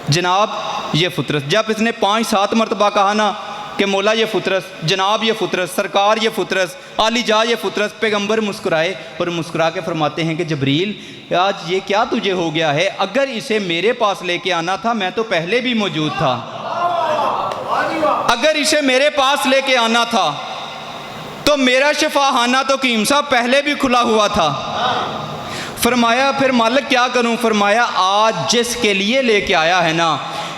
جناب یہ فطرس. جب اس نے 5-7 مرتبہ کہا نا کہ مولا یہ فطرس, جناب یہ فطرس, سرکار یہ فطرس, علی جا یہ فطرس, پیغمبر مسکرائے اور مسکرا کے فرماتے ہیں کہ جبریل آج یہ کیا تجھے ہو گیا ہے؟ اگر اسے میرے پاس لے کے آنا تھا میں تو پہلے بھی موجود تھا. اگر اسے میرے پاس لے کے آنا تھا تو میرا شفاخانہ تو قیم صاحب پہلے بھی کھلا ہوا تھا. فرمایا پھر مالک کیا کروں؟ فرمایا آج جس کے لیے لے کے آیا ہے نا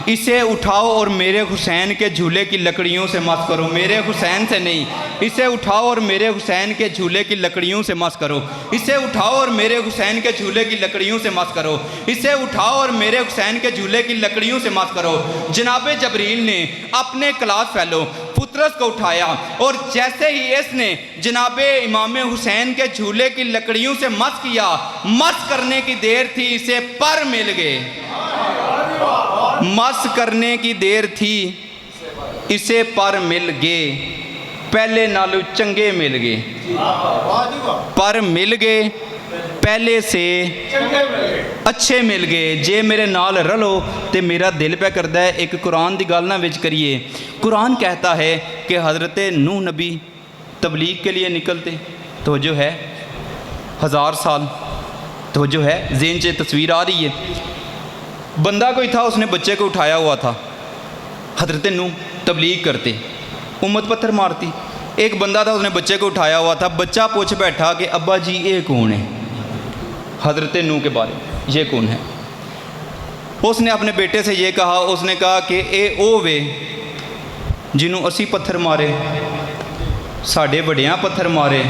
اسے اٹھاؤ اور میرے حسین کے جھولے کی لکڑیوں سے مس کرو. میرے حسین سے نہیں, اسے اٹھاؤ اور میرے حسین کے جھولے کی لکڑیوں سے مس کرو. اسے اٹھاؤ اور میرے حسین کے جھولے کی لکڑیوں سے مس کرو. اسے اٹھاؤ اور میرے حسین کے جھولے کی لکڑیوں سے مس کرو. جناب جبریل نے اپنے کلاس فیلو فطرس کو اٹھایا اور جیسے ہی اس نے جناب امام حسین کے جھولے کی لکڑیوں سے مس کیا, مس کرنے کی دیر تھی اسے پر مل گئے. مس کرنے کی دیر تھی اسے پر مل گئے, پہلے نالو چنگے مل گئے. پر مل گئے پہلے سے اچھے مل گئے. جے میرے نال رلو تے میرا دل پہ کردہ ہے. ایک قرآن دی گل نہ وچ کریے. قرآن کہتا ہے کہ حضرت نوح نبی تبلیغ کے لیے نکلتے, توجہ ہے 1000 سال, توجہ ہے ذہن سے تصویر آ رہی ہے. بندہ کوئی تھا اس نے بچے کو اٹھایا ہوا تھا. حضرت نوح تبلیغ کرتے, امت پتھر مارتی. ایک بندہ تھا اس نے بچے کو اٹھایا ہوا تھا. بچہ پوچھ بیٹھا کہ ابا جی یہ کون ہے؟ حضرت نوح کے بارے میں یہ کون ہے؟ اس نے اپنے بیٹے سے یہ کہا, اس نے کہا کہ اے او وے جنہوں اسی پتھر مارے, ساڑھے بڑیاں پتھر مارے,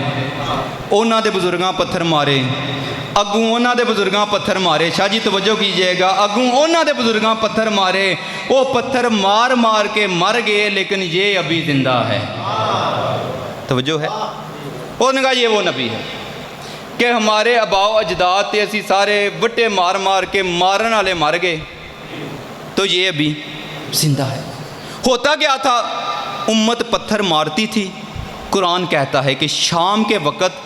اونا دے بزرگاں پتھر مارے, اگوں اونا دے بزرگاں پتھر مارے. شاہ جی توجہ کیجئے گا, اگوں اونا دے بزرگاں پتھر مارے, وہ پتھر مار مار کے مر گئے لیکن یہ ابھی زندہ ہے. توجہ ہے. اس نے کہا یہ وہ نبی ہے کہ ہمارے آباء و اجداد تے اسی سارے وٹے مار مار کے مارن والے مر گئے تو یہ ابھی زندہ ہے. ہوتا کیا تھا؟ امت پتھر مارتی تھی. قرآن کہتا ہے کہ شام کے وقت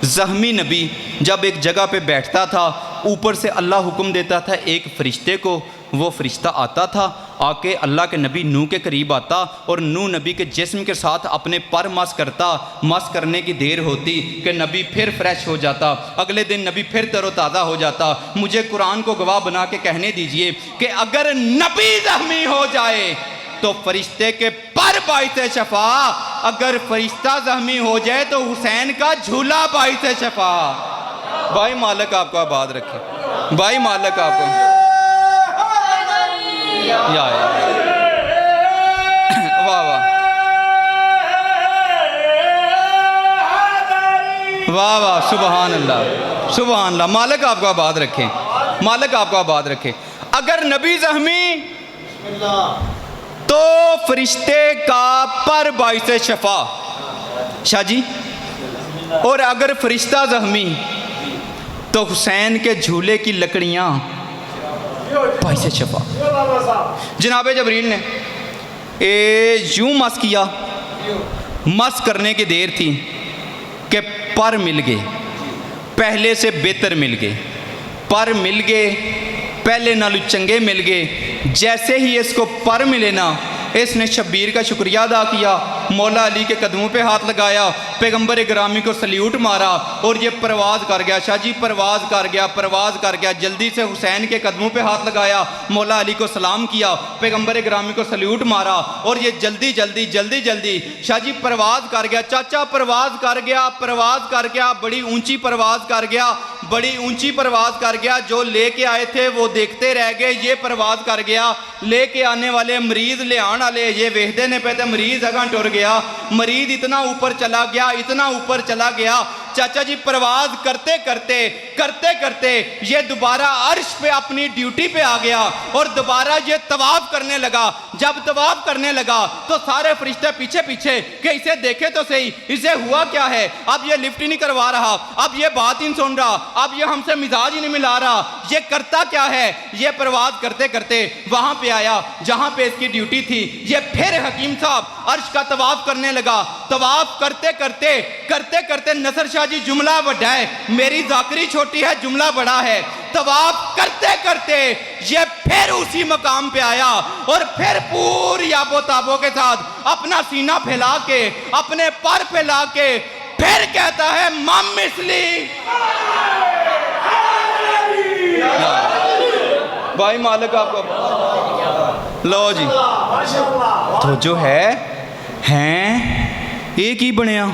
زخمی نبی جب ایک جگہ پہ بیٹھتا تھا, اوپر سے اللہ حکم دیتا تھا ایک فرشتے کو, وہ فرشتہ آتا تھا, آ کے اللہ کے نبی نوح کے قریب آتا اور نوح نبی کے جسم کے ساتھ اپنے پر مس کرتا. مس کرنے کی دیر ہوتی کہ نبی پھر فریش ہو جاتا, اگلے دن نبی پھر تر و تازہ ہو جاتا. مجھے قرآن کو گواہ بنا کے کہنے دیجئے کہ اگر نبی زخمی ہو جائے تو فرشتے کے پر باعث شفا, اگر فرشتہ زخمی ہو جائے تو حسین کا جھولا باعث شفا. بھائی مالک آپ کو آباد رکھے, بھائی مالک آپ کو یا واہ واہ، سبحان اللہ سبحان اللہ، مالک آپ کو آباد رکھے، مالک آپ کو آباد رکھے۔ اگر نبی زخمی تو فرشتے کا پر باعث شفا، شاہ جی، اور اگر فرشتہ زخمی تو حسین کے جھولے کی لکڑیاں باعث شفا۔ جناب جبریل نے یوں مس کیا، مس کرنے کی دیر تھی کہ پر مل گئے، پہلے سے بہتر مل گئے، پر مل گئے، پہلے نالو چنگے مل گئے۔ جیسے ہی اس کو پر ملے نا، اس نے شبیر کا شکریہ ادا کیا، مولا علی کے قدموں پہ ہاتھ لگایا، پیغمبر گرامی کو سلیوٹ مارا اور یہ پرواز کر گیا۔ شاہ جی پرواز کر گیا، پرواز کر گیا، جلدی سے حسین کے قدموں پہ ہاتھ لگایا، مولا علی کو سلام کیا، پیغمبر گرامی کو سلیوٹ مارا اور یہ جلدی جلدی شاہ جی پرواز کر گیا۔ چاچا پرواز کر گیا، پرواز کر گیا، بڑی اونچی پرواز کر گیا، بڑی اونچی پرواز کر گیا۔ جو لے کے آئے تھے وہ دیکھتے رہ گئے، یہ پرواز کر گیا۔ لے کے آنے والے مریض لے آنے والے یہ ویخدے نے پہتے مریض اگاں ٹر گیا، مریض اتنا اوپر چلا گیا، اتنا اوپر چلا گیا۔ چاچا جی پرواز کرتے کرتے یہ دوبارہ عرش پہ اپنی ڈیوٹی پہ آ گیا اور دوبارہ یہ طواف کرنے لگا۔ جب طواف کرنے لگا تو سارے فرشتے پیچھے پیچھے کہ اسے دیکھے تو صحیح، اسے ہوا کیا ہے؟ اب یہ لفٹ ہی نہیں کروا رہا، اب یہ بات ہی نہیں سن رہا، اب یہ ہم سے مزاج ہی نہیں ملا رہا، یہ کرتا کیا ہے؟ یہ پرواز کرتے کرتے وہاں پہ آیا جہاں پہ اس کی ڈیوٹی تھی۔ یہ پھر حکیم صاحب عرش کا طواف کرنے لگا۔ طواف کرتے کرتے نصر شاہ جی جملہ بڑا ہے، میری ذاکری چھوٹی ہے، جملہ بڑا ہے۔ طواف کرتے کرتے یہ پھر اسی مقام پہ آیا اور پھر پوری آب و تابوں کے ساتھ اپنا سینہ پھیلا کے، اپنے پر پھیلا کے پھر کہتا ہے مم مثلی۔ بھائی مالک آپ کو لو جی تو جو ہے ایک ہی بنیا،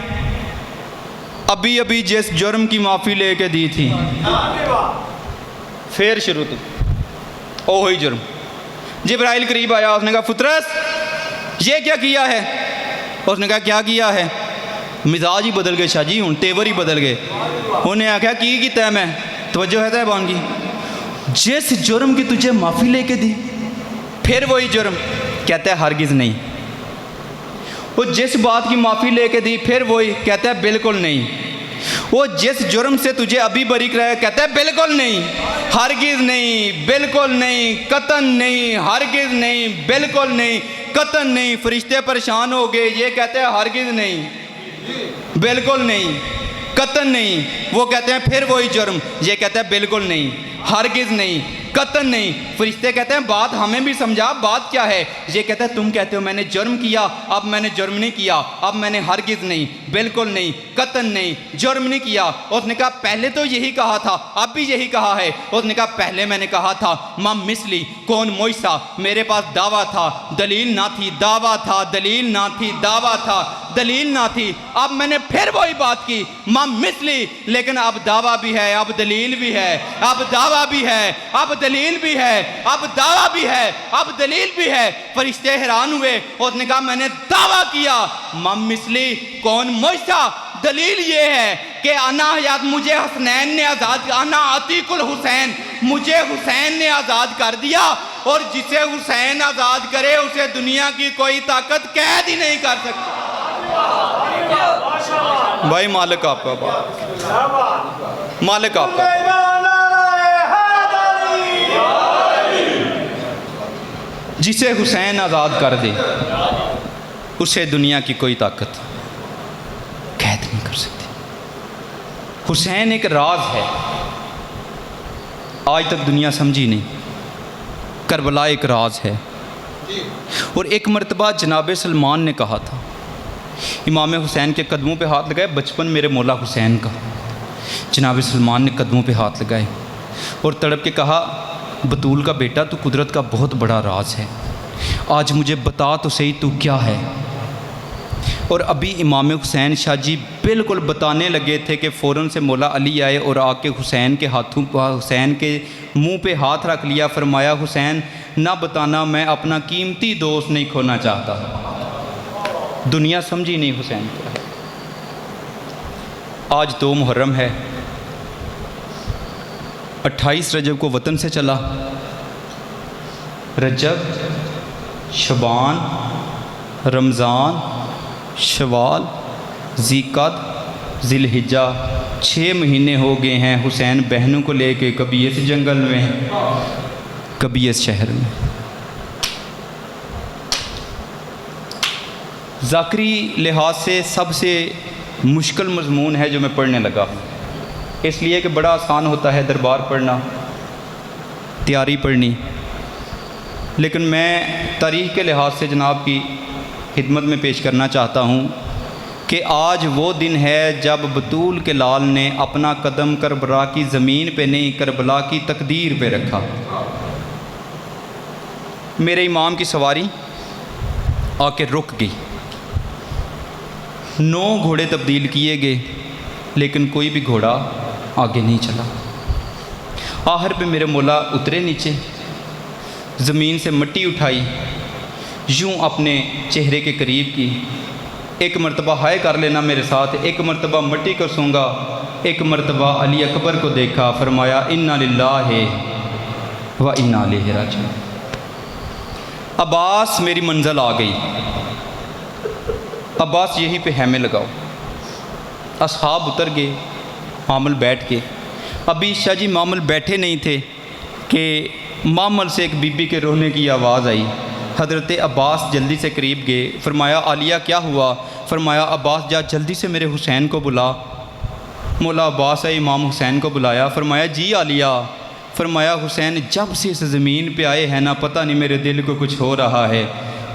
ابھی جس جرم کی معافی لے کے دی تھی پھر شروع تو وہی جرم۔ جبرائیل قریب آیا، اس نے کہا فطرس یہ کیا کیا ہے؟ اس نے کہا کیا کیا ہے؟ مزاج ہی بدل گئے شاہ جی، ہوں تیور ہی بدل گئے۔ انہیں آخیا کی طے میں توجہ ہے طے بان کی، جس جرم کی تجھے معافی لے کے دی پھر وہی جرم؟ کہتا ہے ہرگز نہیں۔ وہ جس بات کی معافی لے کے دی پھر وہی؟ کہتا ہے بالکل نہیں۔ وہ جس جرم سے تجھے ابھی بری کرائے، کہتا ہے بالکل نہیں، ہرگز نہیں، بالکل نہیں، قطعاً نہیں، ہرگز نہیں، بالکل نہیں، قطعاً نہیں۔ فرشتے پریشان ہو گئے، یہ کہتے ہیں ہرگز نہیں، بالکل نہیں، قطعاً نہیں۔ وہ کہتے ہیں پھر وہی جرم، یہ کہتا ہے بالکل نہیں، ہرگز نہیں، قطعاً نہیں۔ فرشتے کہتے ہیں بات ہمیں بھی سمجھا، بات کیا ہے؟ یہ کہتا ہے تم کہتے ہو میں نے جرم کیا، اب میں نے جرم نہیں کیا، اب میں نے ہرگز نہیں، بالکل نہیں، قطعاً نہیں، جرم نہیں کیا۔ اس نے کہا پہلے تو یہی کہا تھا، اب بھی یہی کہا ہے۔ اس نے کہا پہلے میں نے کہا تھا مم مثلی، کون موئسا، میرے پاس دعویٰ تھا دلیل نہ تھی، دعویٰ تھا دلیل نہ تھی، دعویٰ تھا دلیل نہ تھی۔ اب میں نے پھر وہی بات کی مم مثلی، لیکن اب دعویٰ بھی ہے، اب دلیل بھی ہے، اب دعویٰ بھی ہے، اب دلیل بھی ہے، اب دعویٰ بھی ہے، اب دلیل بھی ہے۔ فرشتے حیران ہوئے، اس نے کہا میں نے دعویٰ کیا مم مثلی، کون موئسا، دلیل یہ ہے کہ انا حیات، مجھے حسنین نے آزاد، انا عتیق الحسین، مجھے حسین نے آزاد کر دیا، اور جسے حسین آزاد کرے اسے دنیا کی کوئی طاقت قید ہی نہیں کر سکتی۔ بھائی مالک آپ کا بات، مالک آپ کا، جسے حسین آزاد کر دے اسے دنیا کی کوئی طاقت قید نہیں کر سکتی۔ حسین ایک راز ہے، آج تک دنیا سمجھی نہیں۔ کربلا ایک راز ہے، اور ایک مرتبہ جناب سلمان نے کہا تھا، امام حسین کے قدموں پہ ہاتھ لگائے، بچپن میرے مولا حسین کا۔ جناب سلمان نے قدموں پہ ہاتھ لگائے اور تڑپ کے کہا بطول کا بیٹا تو قدرت کا بہت بڑا راز ہے، آج مجھے بتا تو صحیح تو کیا ہے۔ اور ابھی امام حسین شاہ جی بالکل بتانے لگے تھے کہ فوراً سے مولا علی آئے اور آ کے حسین کے منہ پہ ہاتھ رکھ لیا، فرمایا حسین نہ بتانا، میں اپنا قیمتی دوست نہیں کھونا چاہتا۔ دنیا سمجھی نہیں حسین کیا ہے۔ آج 2 محرم ہے، 28 رجب کو وطن سے چلا۔ رجب، شعبان، رمضان، شوال، ذیقعدہ، ذی الحجہ، 6 مہینے ہو گئے ہیں حسین بہنوں کو لے کے کبھی اس جنگل میں کبھی اس شہر میں۔ ذاکری لحاظ سے سب سے مشکل مضمون ہے جو میں پڑھنے لگا ہوں، اس لیے کہ بڑا آسان ہوتا ہے دربار پڑھنا، تیاری پڑھنی، لیکن میں تاریخ کے لحاظ سے جناب کی خدمت میں پیش کرنا چاہتا ہوں کہ آج وہ دن ہے جب بطول کے لال نے اپنا قدم کربلا کی زمین پہ نہیں، کربلا کی تقدیر پہ رکھا۔ میرے امام کی سواری آ کے رک گئی، 9 گھوڑے تبدیل کیے گئے، لیکن کوئی بھی گھوڑا آگے نہیں چلا۔ آخر پہ میرے مولا اترے نیچے، زمین سے مٹی اٹھائی، یوں اپنے چہرے کے قریب کی، ایک مرتبہ ہائے کر لینا میرے ساتھ، ایک مرتبہ مٹی کو سونگا، ایک مرتبہ علی اکبر کو دیکھا، فرمایا انا للہ و انا الیہ راجعون۔ عباس میری منزل آ گئی، عباس یہی پہ خیمے لگاؤ۔ اصحاب اتر گئے، معمل بیٹھ کے۔ ابھی شاہ جی معمل بیٹھے نہیں تھے کہ معمل سے ایک بی بی کے رونے کی آواز آئی۔ حضرت عباس جلدی سے قریب گئے، فرمایا عالیہ کیا ہوا؟ فرمایا عباس جا جلدی سے میرے حسین کو بلا۔ مولا عباس ہے امام حسین کو بلایا، فرمایا جی عالیہ۔ فرمایا حسین جب سے اس زمین پہ آئے ہیں نا، پتہ نہیں میرے دل کو کچھ ہو رہا ہے،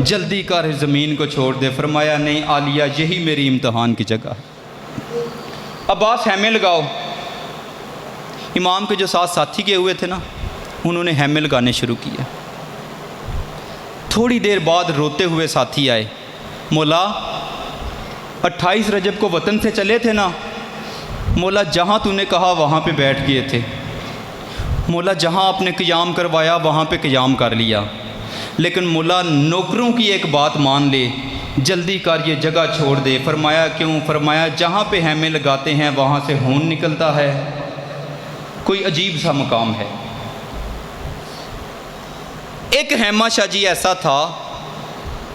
جلدی کر اس زمین کو چھوڑ دے۔ فرمایا نہیں عالیہ، یہی میری امتحان کی جگہ ہے۔ عباس خیمے لگاؤ۔ امام کے جو ساتھی گئے ہوئے تھے نا، انہوں نے خیمے لگانے شروع کیا۔ تھوڑی دیر بعد روتے ہوئے ساتھی آئے، مولا 28 رجب کو وطن سے چلے تھے نا، مولا جہاں تو نے کہا وہاں پہ بیٹھ گئے تھے، مولا جہاں آپ نے قیام کروایا وہاں پہ قیام کر لیا، لیکن مولا نوکروں کی ایک بات مان لے، جلدی کر یہ جگہ چھوڑ دے۔ فرمایا کیوں؟ فرمایا جہاں پہ خیمے لگاتے ہیں وہاں سے خون نکلتا ہے، کوئی عجیب سا مقام ہے۔ ایک خیمہ شاہ جی ایسا تھا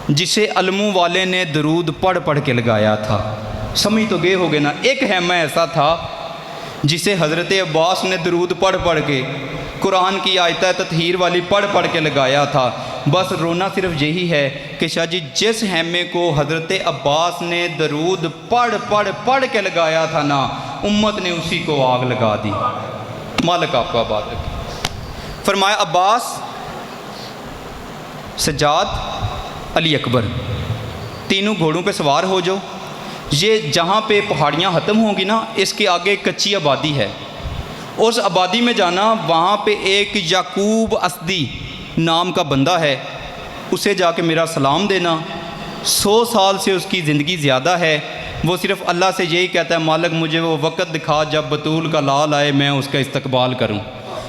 جسے علموں والے نے درود پڑھ پڑھ کے لگایا تھا، سمجھ تو گئے ہوگے نا۔ ایک خیمہ ایسا تھا جسے حضرت عباس نے درود پڑھ پڑھ کے، قرآن کی آیتہ تطہیر والی پڑھ پڑھ کے لگایا تھا۔ بس رونا صرف یہی ہے کہ شاہ جی جس خیمے کو حضرت عباس نے درود پڑھ پڑھ پڑھ کے لگایا تھا نا، امت نے اسی کو آگ لگا دی۔ مالک آپ کو آباد رکھے۔ فرمایا عباس، سجاد، علی اکبر، تینوں گھوڑوں پہ سوار ہو جاؤ۔ یہ جہاں پہ پہاڑیاں ختم ہوں گی نا، اس کے آگے کچی آبادی ہے، اس آبادی میں جانا، وہاں پہ ایک یعقوب اسدی نام کا بندہ ہے، اسے جا کے میرا سلام دینا۔ 100 سال سے اس کی زندگی زیادہ ہے، وہ صرف اللہ سے یہی کہتا ہے مالک مجھے وہ وقت دکھا جب بطول کا لال آئے میں اس کا استقبال کروں،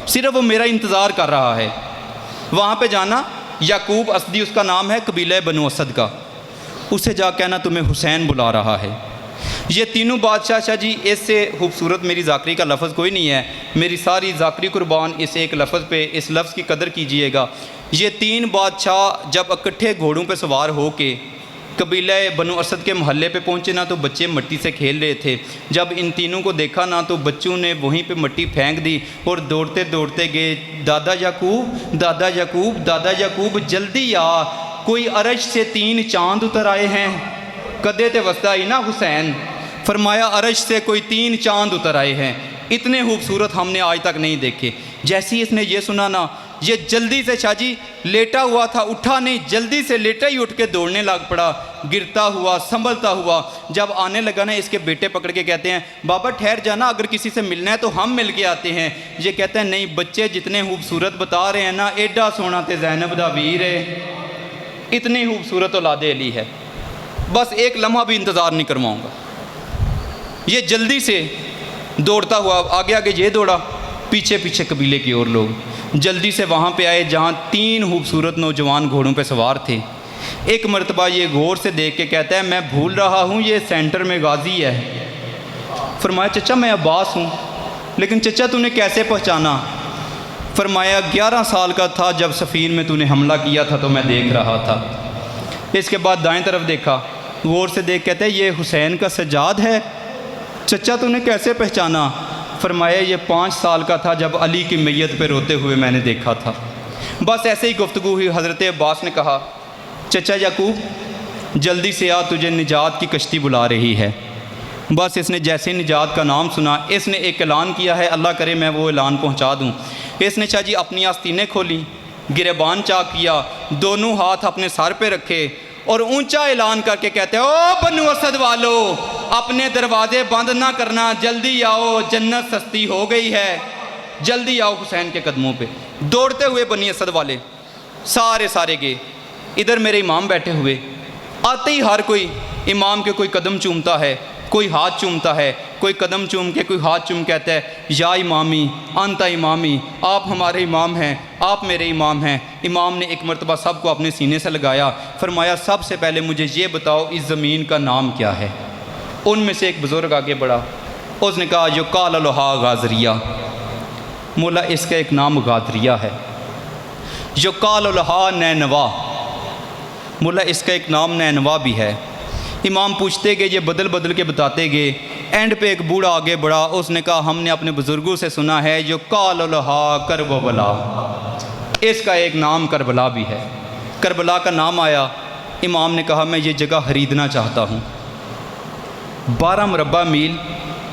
صرف وہ میرا انتظار کر رہا ہے۔ وہاں پہ جانا، یعقوب اسدی اس کا نام ہے، قبیلہ بنو اسد کا، اسے جا کہنا تمہیں حسین بلا رہا ہے۔ یہ تینوں بادشاہ شاہ جی، اس سے خوبصورت میری ذاکری کا لفظ کوئی نہیں ہے، میری ساری ذاکری قربان اس ایک لفظ پہ، اس لفظ کی قدر کیجئے گا۔ یہ 3 بادشاہ جب اکٹھے گھوڑوں پہ سوار ہو کے قبیلہ بنو اسد کے محلے پہ پہنچے نا، تو بچے مٹی سے کھیل رہے تھے۔ جب ان تینوں کو دیکھا نا، تو بچوں نے وہیں پہ مٹی پھینک دی اور دوڑتے دوڑتے گئے، دادا یعقوب، دادا یعقوب، دادا یعقوب جلدی آ، کوئی عرش سے 3 چاند اتر آئے ہیں۔ کدے تے وسطہ ہی نا حسین، فرمایا عرش سے کوئی 3 چاند اتر آئے ہیں، اتنے خوبصورت ہم نے آج تک نہیں دیکھے۔ جیسی اس نے یہ سنا نا، یہ جلدی سے شاہ جی لیٹا ہوا تھا، اٹھا نہیں، جلدی سے لیٹا ہی اٹھ کے دوڑنے لگ پڑا، گرتا ہوا، سنبھلتا ہوا۔ جب آنے لگا نا، اس کے بیٹے پکڑ کے کہتے ہیں بابا ٹھہر جانا، اگر کسی سے ملنا ہے تو ہم مل کے آتے ہیں۔ یہ کہتے ہیں نہیں، بچے جتنے خوبصورت بتا رہے ہیں نا، ایڈا سونا تے زینب دا ویر ہے، اتنی خوبصورت اولاد علی ہے، بس ایک لمحہ بھی انتظار نہیں کرواؤں گا۔ یہ جلدی سے دوڑتا ہوا آگے آگے یہ دوڑا، پیچھے پیچھے قبیلے کی اور لوگ جلدی سے وہاں پہ آئے جہاں 3 خوبصورت نوجوان گھوڑوں پہ سوار تھے۔ ایک مرتبہ یہ غور سے دیکھ کے کہتا ہے میں بھول رہا ہوں یہ سینٹر میں غازی ہے۔ فرمایا چچا میں عباس ہوں، لیکن چچا تو نے کیسے پہچانا؟ فرمایا 11 سال کا تھا جب سفین میں تو نے حملہ کیا تھا تو میں دیکھ رہا تھا۔ اس کے بعد دائیں طرف دیکھا، غور سے دیکھ کہتے ہیں یہ حسین کا سجاد ہے، چچا تو نے کیسے پہچانا؟ فرمایا یہ 5 سال کا تھا جب علی کی میت پہ روتے ہوئے میں نے دیکھا تھا۔ بس ایسے ہی گفتگو ہوئی۔ حضرت عباس نے کہا چچا یعقوب جلدی سے آ، تجھے نجات کی کشتی بلا رہی ہے۔ بس اس نے جیسے نجات کا نام سنا، اس نے ایک اعلان کیا ہے، اللہ کرے میں وہ اعلان پہنچا دوں۔ اس نے جی اپنی آستینیں کھولی، گریبان چاک کیا، دونوں ہاتھ اپنے سر پہ رکھے اور اونچا اعلان کر کے کہتے ہیں او بنو اسد والو، اپنے دروازے بند نہ کرنا، جلدی آؤ، جنت سستی ہو گئی ہے، جلدی آؤ حسین کے قدموں پہ۔ دوڑتے ہوئے بنی اسد والے سارے گئے۔ ادھر میرے امام بیٹھے ہوئے، آتے ہی ہر کوئی امام کے کوئی قدم چومتا ہے، کوئی ہاتھ چومتا ہے، کوئی قدم چوم کے کوئی ہاتھ چوم کہتا ہے یا امامی انتا امامی، آپ ہمارے امام ہیں، آپ میرے امام ہیں۔ امام نے ایک مرتبہ سب کو اپنے سینے سے لگایا، فرمایا سب سے پہلے مجھے یہ بتاؤ اس زمین کا نام کیا ہے؟ ان میں سے ایک بزرگ آگے بڑھا، اس نے کہا یقال لہا غازریہ، مولا اس کا ایک نام غادریہ ہے۔ یقال لہا نینوا، مولا اس کا ایک نام نینوا بھی ہے۔ امام پوچھتے گئے، یہ بدل بدل کے بتاتے گئے۔ اینڈ پہ ایک بوڑھا آگے بڑھا، اس نے کہا ہم نے اپنے بزرگوں سے سنا ہے یقال لہا کربلا، اس کا ایک نام کربلا بھی ہے۔ کربلا کا نام آیا، امام نے کہا میں یہ جگہ خریدنا چاہتا ہوں، 12 مربع میل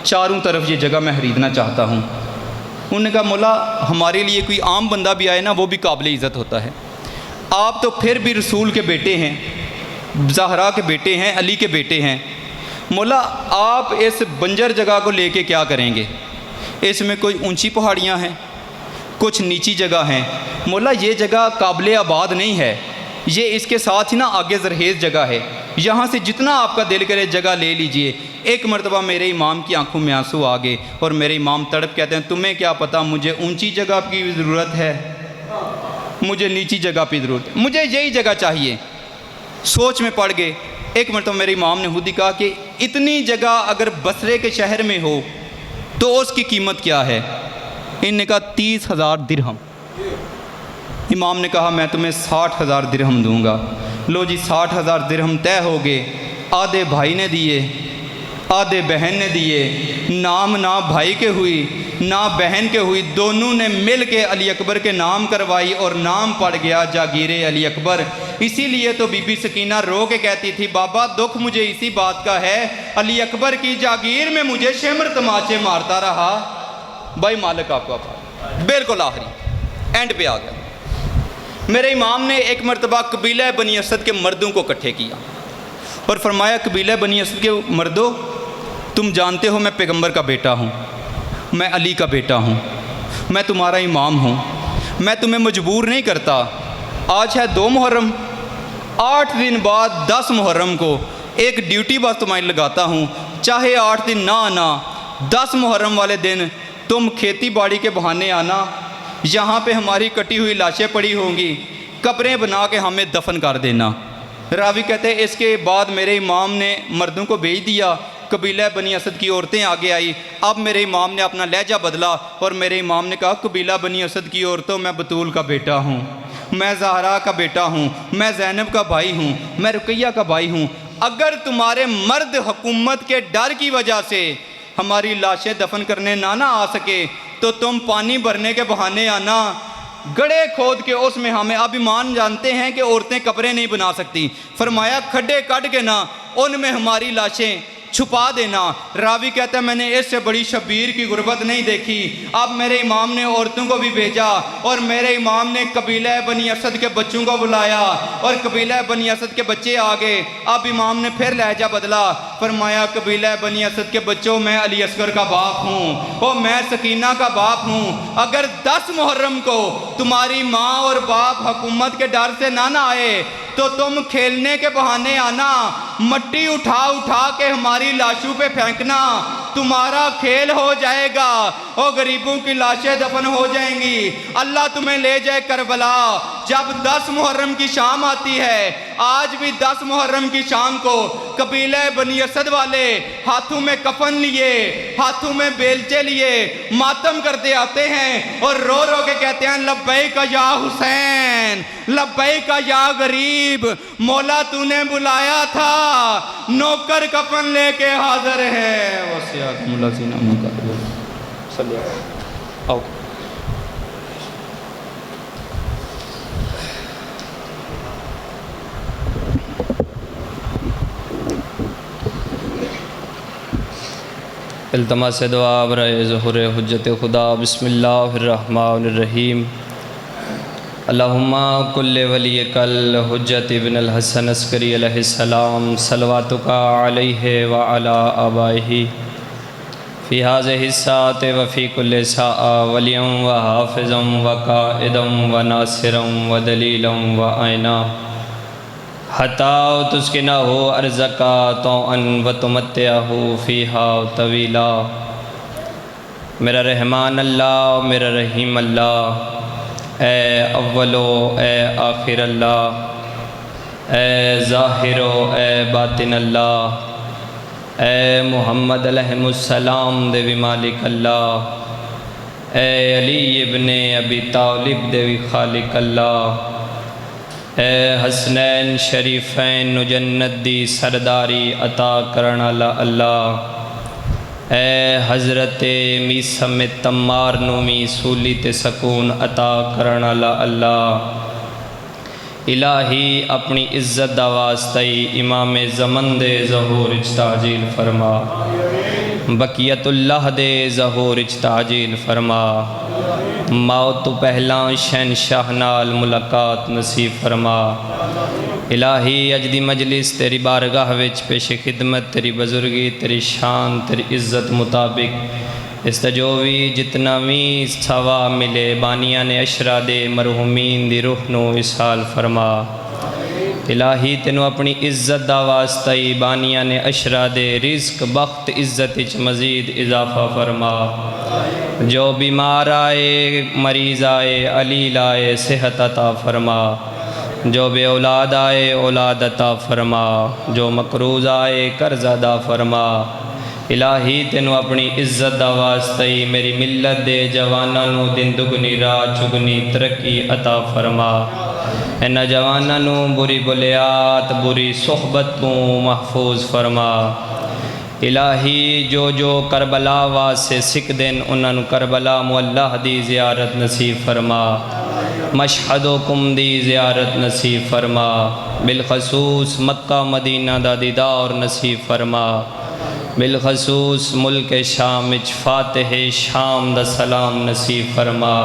چاروں طرف یہ جگہ میں خریدنا چاہتا ہوں۔ انہوں نے کہا مولا ہمارے لیے کوئی عام بندہ بھی آئے نا وہ بھی قابل عزت ہوتا ہے، آپ تو پھر بھی رسول کے بیٹے ہیں، زہرا کے بیٹے ہیں، علی کے بیٹے ہیں، مولا آپ اس بنجر جگہ کو لے کے کیا کریں گے؟ اس میں کوئی اونچی پہاڑیاں ہیں، کچھ نیچی جگہ ہیں، مولا یہ جگہ قابل آباد نہیں ہے، یہ اس کے ساتھ ہی نا آگے زرخیز جگہ ہے، یہاں سے جتنا آپ کا دل کرے جگہ لے لیجئے۔ ایک مرتبہ میرے امام کی آنکھوں میں آنسو آ گئے اور میرے امام تڑپ کہتے ہیں تمہیں کیا پتہ مجھے اونچی جگہ کی ضرورت ہے، مجھے نیچی جگہ پہ ضرورت ہے، مجھے یہی جگہ چاہیے۔ سوچ میں پڑ گئے۔ ایک مرتبہ میرے امام نے خود ہی کہا کہ اتنی جگہ اگر بصرے کے شہر میں ہو تو اس کی قیمت کیا ہے؟ ان نے کہا 30,000 درہم۔ امام نے کہا میں تمہیں 60,000 درہم دوں گا۔ لو جی 60,000 درہم طے ہو گئے، آدھے بھائی نے دیے، آدھے بہن نے دیے، نام نہ بھائی کے ہوئی نہ بہن کے ہوئی، دونوں نے مل کے علی اکبر کے نام کروائی اور نام پڑ گیا جاگیر علی اکبر۔ اسی لیے تو بی بی سکینہ رو کے کہتی تھی بابا دکھ مجھے اسی بات کا ہے، علی اکبر کی جاگیر میں مجھے شمر تماچے مارتا رہا۔ بھائی مالک آپ کو بالکل آخری اینڈ پہ آ گیا۔ میرے امام نے ایک مرتبہ قبیلہ بنی اسد کے مردوں کو اکٹھے کیا اور فرمایا قبیلہ بنی اسد کے مردوں تم جانتے ہو میں پیغمبر کا بیٹا ہوں، میں علی کا بیٹا ہوں، میں تمہارا امام ہوں، میں تمہیں مجبور نہیں کرتا۔ آج ہے 2 محرم، 8 دن بعد 10 محرم کو ایک ڈیوٹی بس تمہاری لگاتا ہوں، چاہے 8 دن نہ آنا، 10 محرم والے دن تم کھیتی باڑی کے بہانے آنا، یہاں پہ ہماری کٹی ہوئی لاشیں پڑی ہوں گی، قبریں بنا کے ہمیں دفن کر دینا۔ راوی کہتے ہیں اس کے بعد میرے امام نے مردوں کو بھیج دیا، قبیلہ بنی اسد کی عورتیں آگے آئی۔ اب میرے امام نے اپنا لہجہ بدلا اور میرے امام نے کہا قبیلہ بنی اسد کی عورتوں میں بطول کا بیٹا ہوں، میں زہرا کا بیٹا ہوں، میں زینب کا بھائی ہوں، میں رقیہ کا بھائی ہوں، اگر تمہارے مرد حکومت کے ڈر کی وجہ سے ہماری لاشیں دفن کرنے نہ آ سکے تو تم پانی بھرنے کے بہانے آنا، گڑھے کھود کے اس میں ہمیں اب ایمان جانتے ہیں کہ عورتیں قبریں نہیں بنا سکتی، فرمایا کھڈے کٹ کے نا ان میں ہماری لاشیں چھپا دینا۔ راوی کہتا ہے میں نے اس سے بڑی شبیر کی غربت نہیں دیکھی۔ اب میرے امام نے عورتوں کو بھی بھیجا اور میرے امام نے قبیلہ بنی اسد کے بچوں کو بلایا اور قبیلہ بنی اسد کے بچے آ گئے۔ اب امام نے پھر لہجہ بدلا، فرمایا قبیلہ بنی اسد کے بچوں میں علی اصغر کا باپ ہوں اور میں سکینہ کا باپ ہوں، اگر 10 محرم کو تمہاری ماں اور باپ حکومت کے ڈر سے نہ آئے تو تم کھیلنے کے بہانے آنا، مٹی اٹھا اٹھا کے ہماری لاشوں پہ پھینکنا، تمہارا کھیل ہو جائے گا اور غریبوں کی لاشیں دفن ہو جائیں گی۔ اللہ تمہیں لے جائے کربلا۔ جب 10 محرم کی شام آتی ہے، آج بھی 10 محرم کی شام کو قبیلہ بنی اسد والے ہاتھوں میں کفن لیے، ہاتھوں میں بیلچے لیے ماتم کرتے آتے ہیں اور رو رو کے کہتے ہیں لبیک یا حسین، لبیک یا غریب، مولا تو نے بلایا تھا، نوکر کفن لے کے حاضر ہے۔ وسیعکم الذین آمنوا صلی اللہ علیہ۔ التماس دعا برائے ظہور حجت خدا۔ بسم اللہ الرحمن الرحیم۔ اللہم کل ولیک الحجت ابن الحسن عسکری علیہ السلام صلواتک علیہ وعلی آبائہ فی ہذہ الساعۃ وفی کل ساعۃ ولیًا وحافظا وقائدا وناصرا ودلیلا وعینا حتی تسکنہ ارضک طوعا وتمتعہ فیہا طویلا۔ میرا رحمان اللہ، میرا رحیم اللہ، اے اولو اے آخر اللہ، اے ظاہرو اے باطن اللہ، اے محمد علیہ السلام دیوی مالک اللہ، اے علی ابن ابی طالب دیوی خالق اللہ، اے حسنین شریفین نو جنت دی سرداری عطا کرن والا اللہ، اے حضرت میسم تمار نو می سولی تے سکون عطا کرن والا اللہ۔ الہی اپنی عزت دا واسطی امام زمن دے ظہور اچ تعجیل فرما، بقیت اللہ دے ظہور اچ تعجیل فرما، موت تو پہلا شہنشاہ نال ملاقات نصیب فرما۔ الہی اج دی مجلس تیری بارگاہ وچ پیش خدمت، تیری بزرگی، تیری شان، تیری عزت مطابق اس جو بھی جتنا بھی ثواب ملے بانیاں نے اشرا دے مرحومین دی روح نو وصال فرما۔ الہی تینو اپنی عزت دا واسطی بانیاں نے اشرا دے رزق بخت عزت اچ مزید اضافہ فرما۔ جو بیمار آئے، مریض آئے، علیل آئے، صحت عطا فرما۔ جو بے اولاد آئے، اولاد عطا فرما۔ جو مقروض آئے، قرض ادا فرما۔ الہی تینو اپنی عزت دا واسطی میری ملت دے جواناں نو دن دگنی رات چگنی ترقی عطا فرما۔ انہاں جواناں نو بری بلیات، بری صحبت تو محفوظ فرما۔ الہی جو کربلا واسے سکھ دن انہاں نو کربلا مواللہ دی زیارت نصیب فرما، مشہدکم دی زیارت نصیب فرما، بالخصوص مکہ مدینہ دا دیدار نصیب فرما، بالخصوص ملک شام اچ فاتح شام دا سلام نصیب فرما۔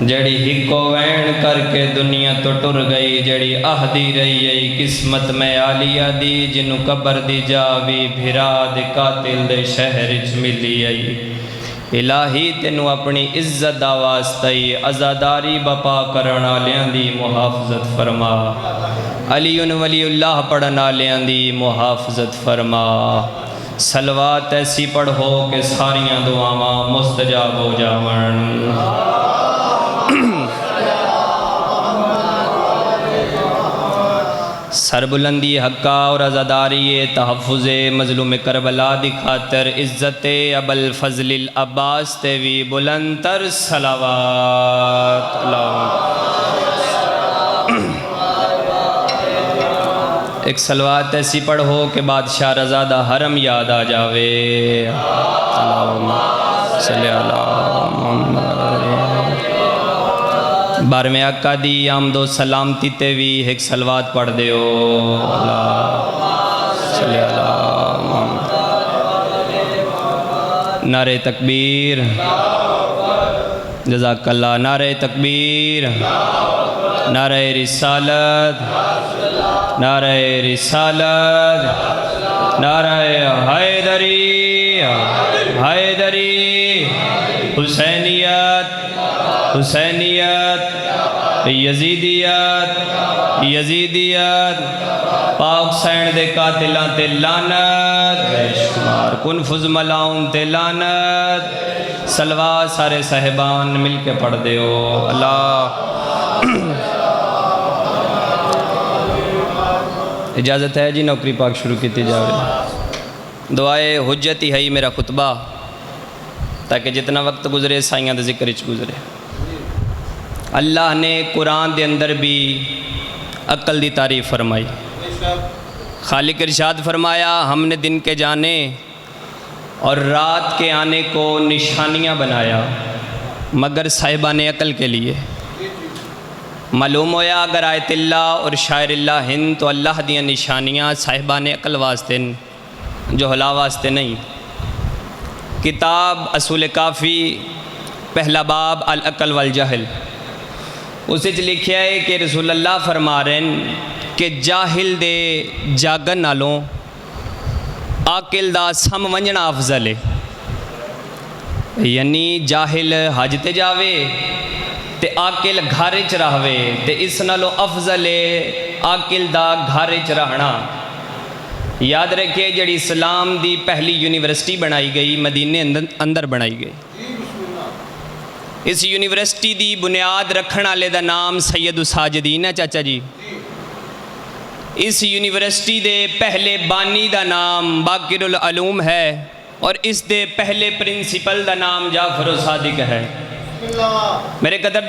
جڑی ہکو وین کر کے دنیا تو ٹر گئی، جڑی آہدی رہی ای قسمت میں عالیہ دی، جنو قبر دی جاوی بھرا دے قاتل دے شہر اچ ملی ای۔ الہی تینو اپنی عزت دا واسطی عزاداری بپا کرن والیاں دی محافظت فرما، علی ولی اللہ پڑھن والیاں دی محافظت فرما۔ صلوات ایسی پڑھو کہ ساریاں دعاواں مستجاب ہو جاون۔ سربلندی حقہ اور عزاداری تحفظ مظلوم کربلا دی خاطر عزت ابوالفضل العباس تیوی بلند تر صلوات اللہ۔ ایک صلوات ایسی پڑھو کہ بادشاہ رضادہ حرم یاد آ جاوے۔ اللہم صلی اللہ محمد۔ بار میں آقا دی آمد و سلامتی تیوی ایک صلوات پڑھ دیو۔ اللہ صلی اللہ محمد۔ نعرہ تکبیر، جزاک اللہ، نعرہ تکبیر، نعرہ رسالت، نعرہ رسالت، نعرہ حیدری، حیدری، حسینیت، حسینیت، یزیدیت یزیدیت پاک سین دے قاتلاں تے لعنت بے شمار کن فز ملاؤن تے لعنت سلوات سارے صاحبان مل کے پڑھ دیو اللہ اجازت ہے جی نوکری پاک شروع کی جاوے دعائے حجت ہی ہے میرا خطبہ تاکہ جتنا وقت گزرے سائیاں دے ذکر اچ گزرے اللہ نے قرآن دے اندر بھی عقل دی تعریف فرمائی خالق ارشاد فرمایا ہم نے دن کے جانے اور رات کے آنے کو نشانیاں بنایا مگر صاحبان عقل کے لیے معلوم ہویا اگر آیت اللہ اور شاعر اللہ ہند تو اللہ دیاں نشانیاں صاحبان عقل واسطے جو حلا واسطے نہیں کتاب اصول کافی پہلا باب العقل والجہل اس وچ لکھیا ہے کہ رسول اللہ فرما رہے ہیں کہ جاہل دے جاگن نالوں عاقل دا سم ونجنا افضل ہے یعنی جاہل حج تے جاوے تے عاقل گھر وچ رہوے تے اس نالوں افضل ہے عاقل دا گھر وچ رہنا یاد رکھے جڑی اسلام دی پہلی یونیورسٹی بنائی گئی مدینے اندر بنائی گئی اس یونیورسٹی دی بنیاد رکھن والے دا نام سید الساجدین ہے چاچا جی اس یونیورسٹی دے پہلے بانی دا نام باقر العلوم ہے اور اس دے پہلے پرنسپل دا نام جعفر الصادق ہے میرے قدر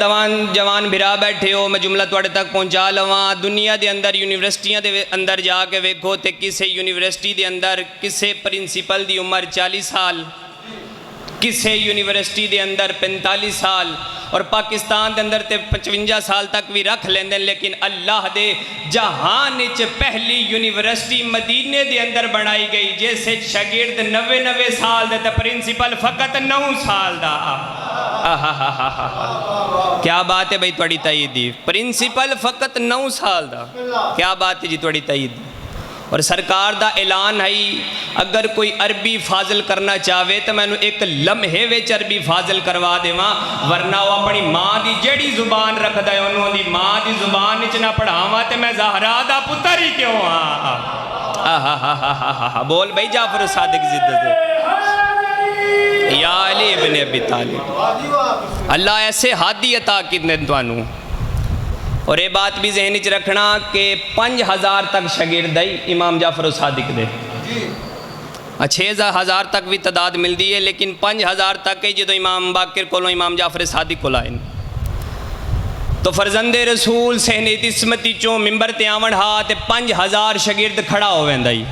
جوان بھرا بیٹھے ہو میں جملہ توڑے تک پہنچا لواں دنیا دے اندر یونیورسٹیاں دے اندر جا کے ویکھو تے کسے یونیورسٹی دے اندر کسے پرنسپل دی عمر 40 سال کسے یونیورسٹی دے اندر 45 سال اور پاکستان دے اندر تے 55 سال تک بھی رکھ لیندے لیکن اللہ دے جہان وچ پہلی یونیورسٹی مدینے دے اندر بنائی گئی جیسے شاگرد 90 سال دے تے پرنسپل فقط 9 سال دا کیا بات ہے بھائی توڑی تائید دی پرنسپل فقط 9 سال دا کیا بات ہے جی توڑی تائید دی اور سرکار دا اعلان ہے اگر کوئی عربی فاضل کرنا چاہے تو میں نے ایک لمحے وچ عربی فاضل کروا دے ماں ورنہ وہ اپنی ماں دی جڑی زبان رکھ دے انہوں دی ماں دی زبان وچ نہ پڑھاواں تے میں زہرا دا پتر ہی کیوں بول بھائی جعفر صادق زدت یا علی ابن ابی طالب اللہ ایسے ہادی عطا کتنے توانوں اور یہ بات بھی ذہن وچ رکھنا کہ 5000 تک شاگرد ہے امام جعفر الصادق دے 6000 تک بھی تعداد ملتی ہے لیکن 5000 تک ہے جدو امام باقر کو امام جعفر صادق کو لائن تو فرزند رسول سہنیت اسمتی چوں ممبر تے آون ہا تے 5000 شاگرد کھڑا ہو ویندا ہی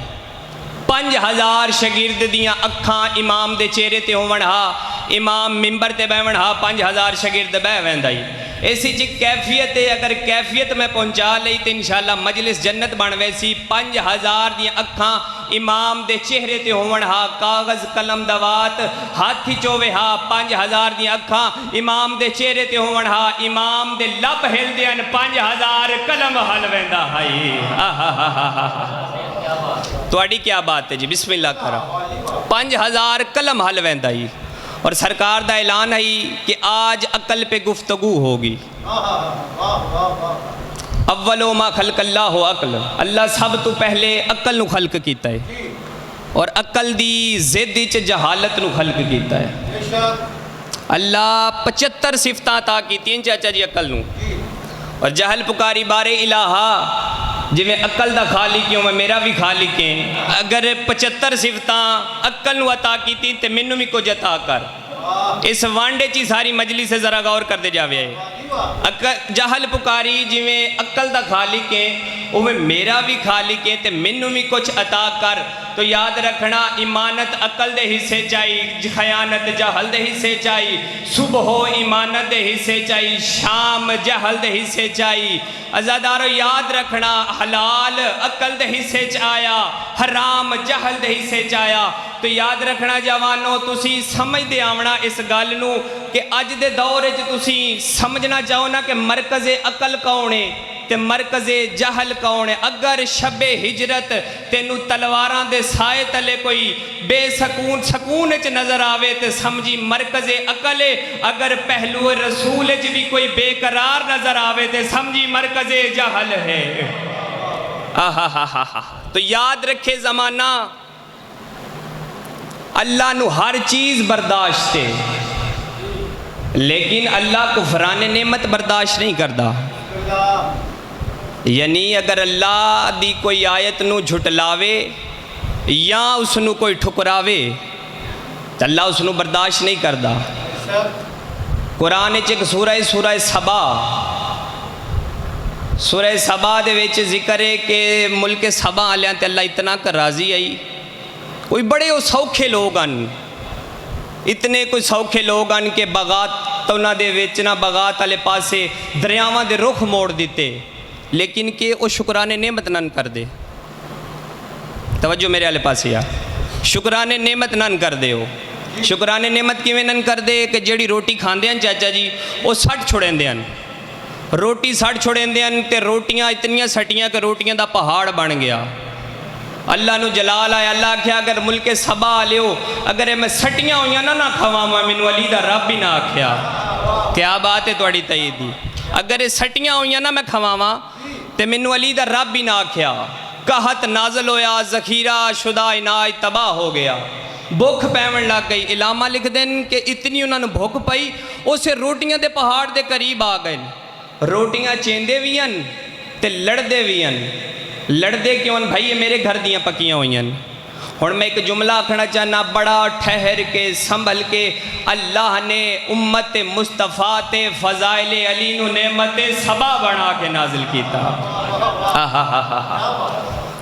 5000 شاگرد دیاں اکھاں امام دے چہرے تے ہون ہا امام ممبر تے بیون ہا 5000 شاگرد بہ ویندا ہی ایسی جی کیفیت ہے اگر کیفیت میں پہنچا لئی تو انشاءاللہ مجلس جنت بن ویسی 5000 دیاں اکھاں امام دے چہرے تے ہون ہا کاغذ قلم دوات ہاتھی چوے ہا 5000 دیاں اکھاں امام دے چہرے تے ہون ہا امام دے لب ہل دیاں 5000 قلم حل ویندا ہائی توڑی کیا بات ہے جی بسم اللہ کرا 5000 قلم حل ویندا ہی اور سرکار دا اعلان ہے کہ آج عقل پہ گفتگو ہوگی اولو ما خلق اللہ ہو عقل اللہ سب تو پہلے عقل نو خلق کیتا ہے اور عقل دی زد وچ جہالت نو خلق کیتا ہے اللہ 75 صفتاں عطا کیتیں چاچا جی عقل نو اور جہل پکاری بارے الہا جی میں عقل دا خالق ہوں میں میرا بھی خالق ہیں اگر 75 صفتاں عقل نو عطا کیتی تے منو بھی کچھ عطا کر اس وانڈے چی ساری مجلس سے ذرا غور کر دے جاوے ہے جہل پکاری جی میں عقل دا خالق ہیں وہ میں میرا بھی خالق ہیں تے منو بھی کچھ عطا کر تو یاد رکھنا امانت عقل دے حصے چاہی خیانت جہل دے حصے چاہی صبح امانت دے حصے چاہی شام جہل دے حصے چاہی ازادارو یاد رکھنا حلال عقل دے حصے چاہیا حرام جہل دے حصے چاہیا تو یاد رکھنا جوانو تسی سمجھ دے آونا اس گل نو کہ اج دے دور وچ تسی سمجھنا چاہو نا کہ مرکز عقل کونے تے مرکز جہل کون ہے اگر شب ہجرت تینوں تلواراں دے سائے تلے کوئی بے سکون چ نظر آوے تے سمجھی مرکز عقل ہے اگر پہلو رسول چ بھی کوئی بے قرار نظر آوے تے سمجھی مرکز جہل ہے تو یاد رکھے زمانہ اللہ نو ہر چیز برداشت ہے لیکن اللہ کفران نعمت برداشت نہیں کرتا یعنی اگر اللہ دی کوئی آیت نو جھٹلاوے یا اس نو کوئی ٹھکراوے تو اللہ اس نو برداشت نہیں کرتا قرآن ایک سورہ سبا دے ویچ ذکر ہے کہ ملک سبا آلیاں تے اللہ اتنا کر راضی آئی کوئی بڑے وہ سوکھے لوگ ان اتنے کوئی سوکھے لوگ ان کہ بغات تو نہ دے ویچنا بغات والے پاسے دریاواں دے رخ موڑ دیتے لیکن کہ وہ شکرانے نعمت نن کر دے توجہ میرے والے پاسے آ شکرانے نعمت نن کر دے ہو شکرانے نعمت کیویں نن کر دے کہ جیڑی روٹی کھاندے ہیں چاچا جی وہ سٹ چھوڑیں دے ہیں روٹی سٹ چھوڑیں دے ہیں تے روٹیاں اتنیاں سٹیاں کہ روٹیاں دا پہاڑ بن گیا اللہ نو جلال آیا اللہ کیا اگر ملک سبا لیو اگر میں سٹیاں ہوئیاں نہ کھواما مینو علی دا رب بھی نہ آکھیا کیا بات ہے توڑی تائیدی اگر سٹیاں ہوئیاں نہ میں کھواما تے مینو علی دا رب بھی نہ آکھیا قحط نازل ہویا ذخیرہ شدہ اناج تباہ ہو گیا بھوک پیون لگ گئی علامہ لکھ دین کہ اتنی انہوں نے بھوک پئی اسے روٹیاں دے پہاڑ دے قریب آ گئے روٹیاں چیندے بھی ہیں تے لڑدے بھی ہیں لڑدے کیوں بھائی یہ میرے گھر دیاں پکیاں ہوئی ہیں اور میں ایک جملہ آکھنا چاہنا بڑا ٹھہر کے سنبھل کے اللہ نے امت مصطفیٰ تے فضائل علی نو نعمت سبا بنا کے نازل کیتا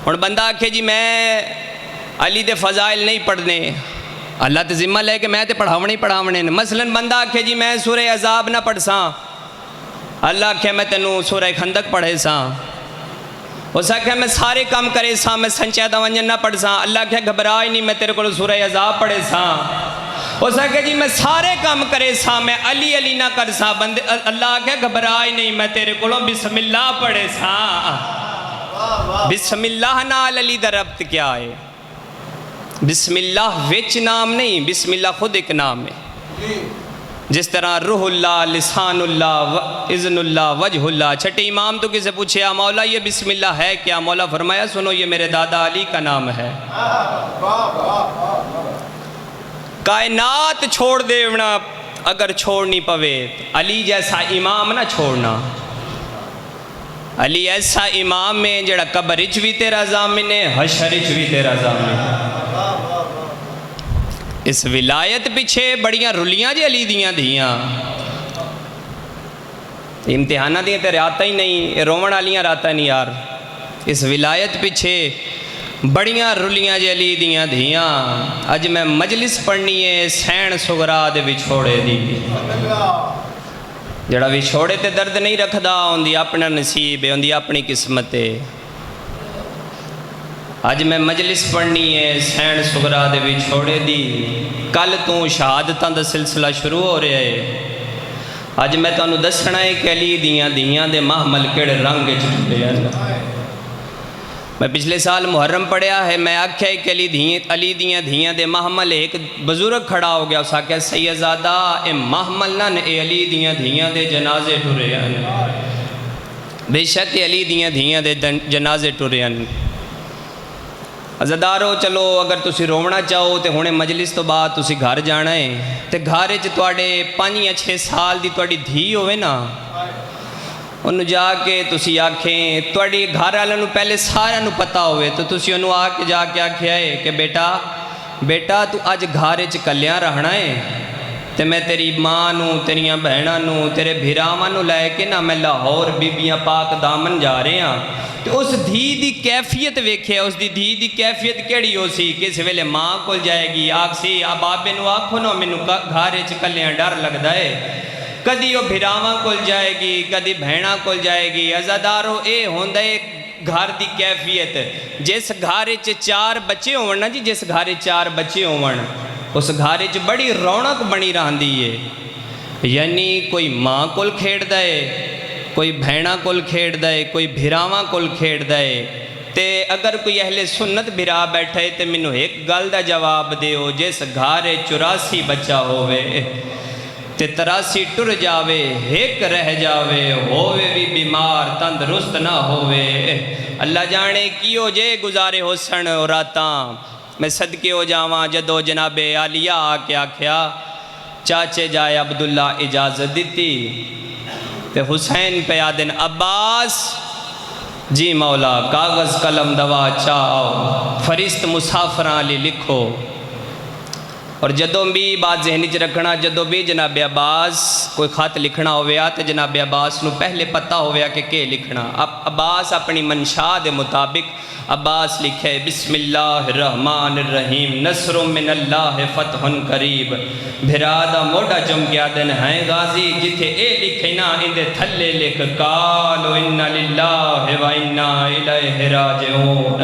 اور بندہ آکھے جی میں علی دے فضائل نہیں پڑھنے اللہ تے ذمہ لے کہ میں تے پڑھاونے مثلا بندہ آکھے جی میں سورہ عذاب نہ پڑھ ساں اللہ آکھے میں تینوں سورہ خندق پڑھے ساں اس آکھے میں سارے کام کرے ساں میں سنچیدہ ونجن نہ پڑھ ساں اللہ آکھے گھبرائی نہیں میں تیرے کو سورہ عذاب پڑھے ساں اس آکھے جی میں سارے کام کرے ساں میں علی نہ کر ساں بندے اللہ آکھے گھبرائی نہیں میں تیرے کو بسم اللہ پڑھے ساں بسم اللہ نال علی دا ربط کیا ہے بسم اللہ وچ نام نہیں بسم اللہ خود ایک نام ہے جس طرح روح اللہ لسان اللہ اذن اللہ وجہ اللہ چھٹے امام تو کسے پوچھے مولا یہ بسم اللہ ہے کیا مولا فرمایا سنو یہ میرے دادا علی کا نام ہے کائنات چھوڑ دیونا اگر چھوڑنی پوے علی جیسا امام نہ چھوڑنا علی ایسا امام میں جڑا قبرچ بھی تیرا ضامن ہے حشرچ بھی تیرا ضامن ہے اس ولایت پیچھے بڑیاں رلیاں جی علی دیاں دھیاں امتحانہ دیاں تیرے آتا ہی نہیں رومن والیاں راتا نہیں یار اس ولایت پیچھے بڑیاں رلیاں جی علی دیاں دھیاں اج میں مجلس پڑھنی ہے سین سغرا دے وچھوڑے دی جڑا وچھوڑے تے درد نہیں رکھدا ہوندی اپنا نصیب ہے ہوندی اپنی قسمت ہے اج میں مجلس پڑھنی ہے سین سغرا دے وچھوڑے دی کل تو شہادتاں دا سلسلہ شروع ہو رہا ہے اج میں تانوں دسنا ہے کہ علی دیاں دے محمل کیڑے رنگ وچ ٹرے ہیں میں پچھلے سال محرم پڑھیا ہے میں آکھیا ہے کہ علی دیاں دے محمل ایک بزرگ کھڑا ہو گیا اس آکھیا سیدزادہ اے محمل نہ اے علی دیاں دے جنازے ٹرے ہیں بے شک علی دیاں دے جنازے ٹرے ہیں عزدارو چلو اگر تسی رونا چاہو تے ہونے مجلس تو بعد تسی گھر جانا ہے تے گھارے چ تواڈے 5 یا 6 سال دی تواڈی دھی ہوئے نا انہوں جا کے تسی آکھیں تواڈی گھر والوں نوں پہلے سارے نوں پتہ ہوئے تو تسی انہوں آ کے جا کے آکھیا ہے کہ بیٹا تو اج گھارے چ کلیاں رہنا ہے تے میں تیری ماں نوں تیریاں بہناں نوں تیرے بھراواں نوں لے کے نا میں لاہور بیبیاں پاک دامن جا رہے ہاں تو اس دھی دی کیفیت ویکھے اس دی دھی دی کیفیت کیڑی ہو سی کس ویلے ماں کول جائے گی آکسی بابے نوں آکھو نا مینوں گھارے چ کلیاں ڈر لگدا ہے کدی وہ بھراواں کول جائے گی کدی بہناں کول جائے گی عزادارو اے ہوندا ہے گھر دی کیفیت جس گھارے چ 4 بچے ہون نا جی جس گھارے 4 بچے ہون اس گھارے چ بڑی رونق بنی رہندی ہے یعنی کوئی ماں کول کھیڑدا ہے کوئی بھیڑاں کول کھیڑدا ہے، کوئی بھراواں کول کھیڑدا ہے۔ تے اگر کوئی اہل سنت بھرا بیٹھے تے مینوں ایک گل دا جواب دیو، جس گھارے 84 بچہ ہووے تے 83 ٹر جاوے، ایک رہ جاوے، ہووے بھی بیمار تندرست نہ ہووے، اللہ جانے کیو جے گزارے ہو سن راتاں۔ میں صدقے ہو جاواں جدو جناب عالیہ آکے آکھیا چاچے جائے عبداللہ اجازت دیتی تے حسین پہ آدن عباس جی مولا کاغذ قلم دوا چاہو فرست مسافران لی لکھو۔ اور جدوں بھی بات ذہنی چ رکھنا، جدوں بھی جناب عباس کوئی خط لکھنا ہویا تو جناب عباس نو پہلے پتہ ہویا کہ لکھنا۔ اب عباس اپنی منشاء دے مطابق عباس لکھے بسم اللہ الرحمن الرحیم نصر من اللہ فتح قریب۔ بھرادا موڑا چم کیا دن ہیں غازی جتھے اے لکھے نا اندے تھلے لکھ قالو انا للہ و انا الیہ راجعون۔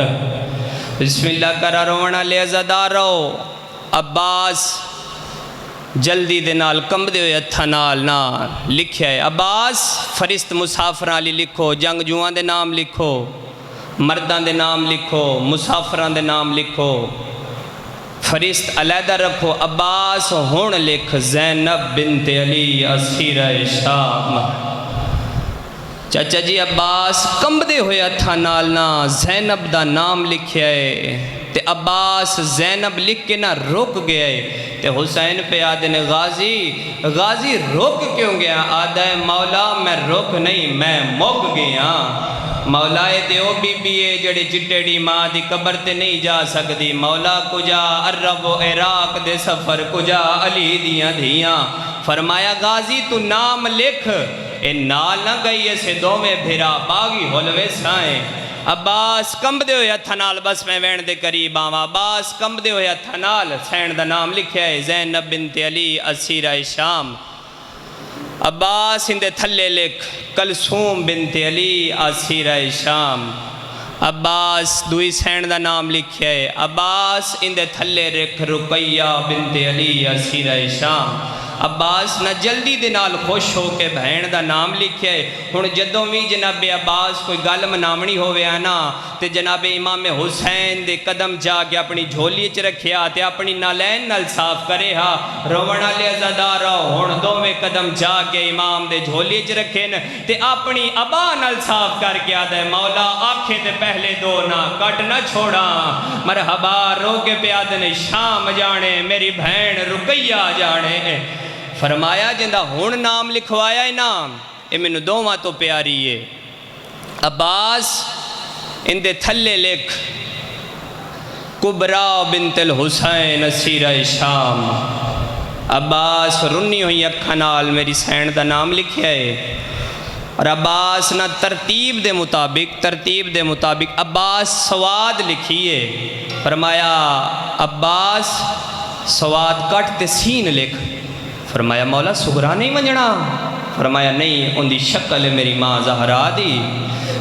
بسم اللہ کرا رونا لے عزدارو۔ عباس جلدی دے نال کم دے ہوئے ہتھاں نال نہ لکھیا ہے عباس فرست مسافراں لی لکھو، جنگ جوان دے نام لکھو، مردان دے نام لکھو، مسافران دے نام لکھو، فرست علیحدہ رکھو۔ عباس ہون لکھ زینب بنت علی اسیرہ شام۔ چاچا جی عباس کم دے ہوئے ہتھاں نال نہ زینب دا نام لکھیا ہے تے عباس زینب لکھ کے نہ رک گیا ہے تے حسین پہ آدھے غازی رک کیوں گیا؟ آدھا ہے مولا میں رک نہیں میں مک گیا۔ مولا دیو بی بی اے جڑے چٹیڑی ماں دی قبر تے نہیں جا سکتی، مولا کجا عرب و عراق دے سفر کجا علی دیاں دھیاں۔ فرمایا غازی تو نام لکھ، اے نال نہ گئی ایسے دو میں بھرا باغی حلوے سائیں۔ عباس کمب دے ہوئے ہتھنال بس میں وین دے قریب آواں۔ عباس کمب دے ہوئے ہتھنال سین دا نام لکھیا ہے زینب بنت علی اسیرہ شام۔ عباس اندے تھلے لکھ کلثوم بنت علی اسیرہ شام۔ عباس دوئی سین دا نام لکھیا ہے عباس اندے تھلے لکھ رقیہ بنت علی اسیرہ شام۔ عباس نہ جلدی دے نال خوش ہو کے بہن دا نام لکھے۔ ہن جدوں بھی جناب عباس کوئی گل مناونی ہووے نا تے جناب امام حسین دے قدم جا کے اپنی جھولی چ رکھیا تے اپنی نالین نال صاف کرے ہا رونا لے عزادار ہن دوویں قدم جا کے امام دے جھولی چ رکھے تے اپنی ابا نال صاف کر کے آدھے مولا آنکھیں تے پہلے دو نہ کٹ نہ چھوڑا۔ مرحبا رو کے پیادن شام جانے میری بہن رقیہ جانے۔ فرمایا جندہ ہون نام لکھوایا ہے نام اے میں دوواں تو پیاری ہے۔ عباس اندے تھلے لکھ کبرا بنت الحسین اسیرہ شام۔ عباس رنی ہوئی اکھنال میری سین دا نام لکھیا ہے۔ اور عباس نہ ترتیب دے مطابق عباس سواد لکھیے۔ فرمایا عباس سواد کٹ تے سین لکھ۔ فرمایا مولا سغرا نہیں منجنا؟ فرمایا نہیں ان دی شکل میری ماں زہرا دی،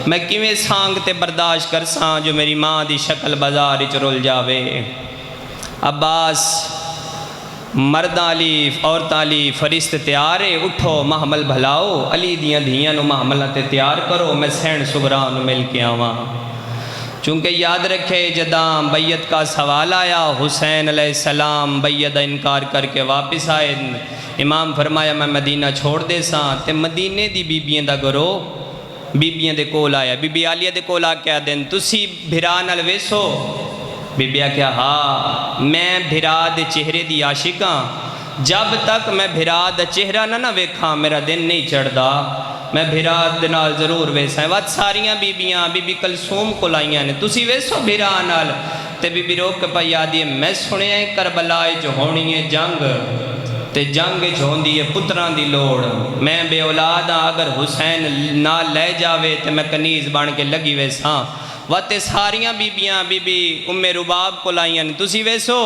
میں کیویں سانگ تے برداشت کر ساں جو میری ماں دی شکل بازار وچ رول جاوے۔ عباس مرداں لی عورتاں لی فرشت تیارے اٹھو محمل بھلاؤ، علی دیاں دھیاں نو محمل تے تیار کرو میں سین سغرا نو مل کے آواں۔ چونکہ یاد رکھے جداں بیعت کا سوال آیا حسین علیہ السلام بیعت انکار کر کے واپس آئے۔ امام فرمایا میں مدینہ چھوڑ دے ساں تے مدینے دی بیبیاں دا گرو بیبیاں دے کول آیا۔ بی بی عالیہ دے کول آ کے دن تسی بھرا نال ویسو؟ بی بی کیا ہاں میں بھرا دے چہرے دی عاشقاں، جب تک میں بھرا دا چہرہ نہ ویکھاں میرا دن نہیں چڑھدا، میں بھرا نال ضرور ویسا ہے۔ وقت ساریاں بیبیاں بی بی کلثوم کو لائیاں نے تسی ویسو بھرا نال؟ تے بی بی روک پا یادی میں سنے ہیں کربلا جو ہونی ہے جنگ تے جنگ جو ہوندی ہے پتران دی لوڑ، میں بے اولاد ہاں اگر حسین نال لے جاوے تے میں کنیز بان کے لگی ویساں۔ وقت ساریاں بیبیاں بی بی ام رباب کو لائیاں نے تسی ویسو؟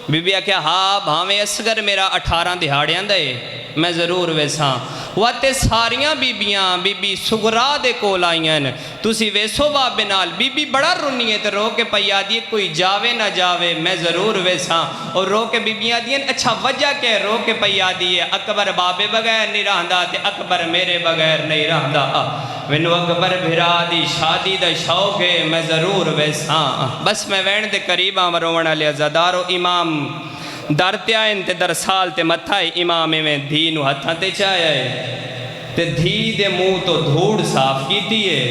بی بی کیا ہاں بھاویں اصغر میرا 18 دہاڑیاں دے میں ضرور ویساں۔ تے ساریاں بیبیاں بی بی سغرا دے کول آئیاں تسی ویسو بابے نال بی بی بڑا رونی ہے تے رو کے پیا دی کوئی جاوے نہ جاوے میں ضرور ویساں اور رو کے بیبیاں دیں اچھا وجہ کہ رو کے پیا دی ہے اکبر بابے بغیر نہیں رہندا تے اکبر میرے بغیر نہیں رہندا وینو اکبر بھرا دی شادی دا شوق ہے میں ضرور ویساں بس میں وین دے قریب آں رونا لیا زدارو امام در تے آئیں تے در سال تے متھائی امام میں دھی نو ہتھاں تے چاہیا ہے تے دھی دے منہ تو دھوڑ صاف کیتی ہے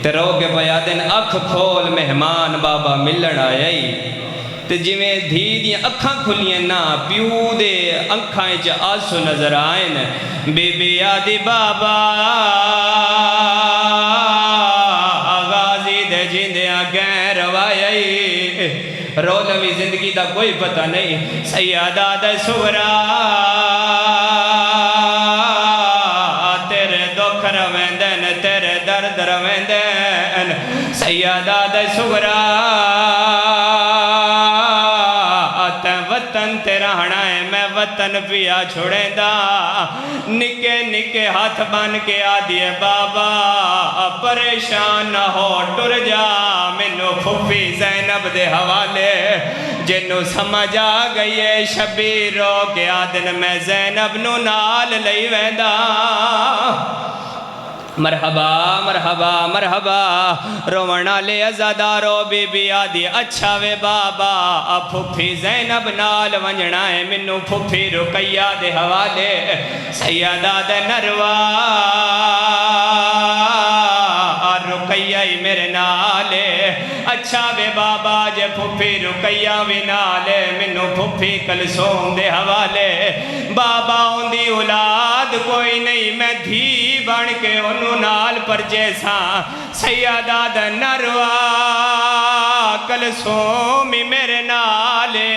تے رو کے پیا دن اکھ کھول مہمان بابا ملن آیا تے جی میں دھی دیاں اکھاں کھلیں نا پیو دے انکھائیں چا آسو نظر آئیں بی بی آدھی بابا غازی دے جیندیاں گیر وائی رولوی زندگی دا کوئی پتہ نہیں سیادہ دے سغرا تیرے دکھ رویندن تیرے درد رویندن سیادہ دے سغرا وطن تیرا ہنا ہے میں وطن پیا چھوڑیں دا نکے نکے ہاتھ بن کے آدھیے بابا پریشان نہ ہو ٹر جا منو پھوپھی زینب دے حوالے جنو سمجھ آ گئی ہے شبیر رو کے آدن میں زینب نو نال لئی ویندہ مرحبا مرحبا مرحبا رونا لے ازادارو بی بی آدھی اچھا وے بابا پھوپھی زینب نال ونجنا ہے منو پھوپھی رقیہ دے حوالے سیادہ دے نروا رقیہ ہی میرے نالے اچھا وے بابا جے پھوپھی رقیہ وی نالے منو پھوپھی کلثوم دے حوالے بابا اندی اولاد کوئی نہیں میں دھی بن کے انہوں نال پر جیسا سیادہ دا نروا کلثومی میرے نالے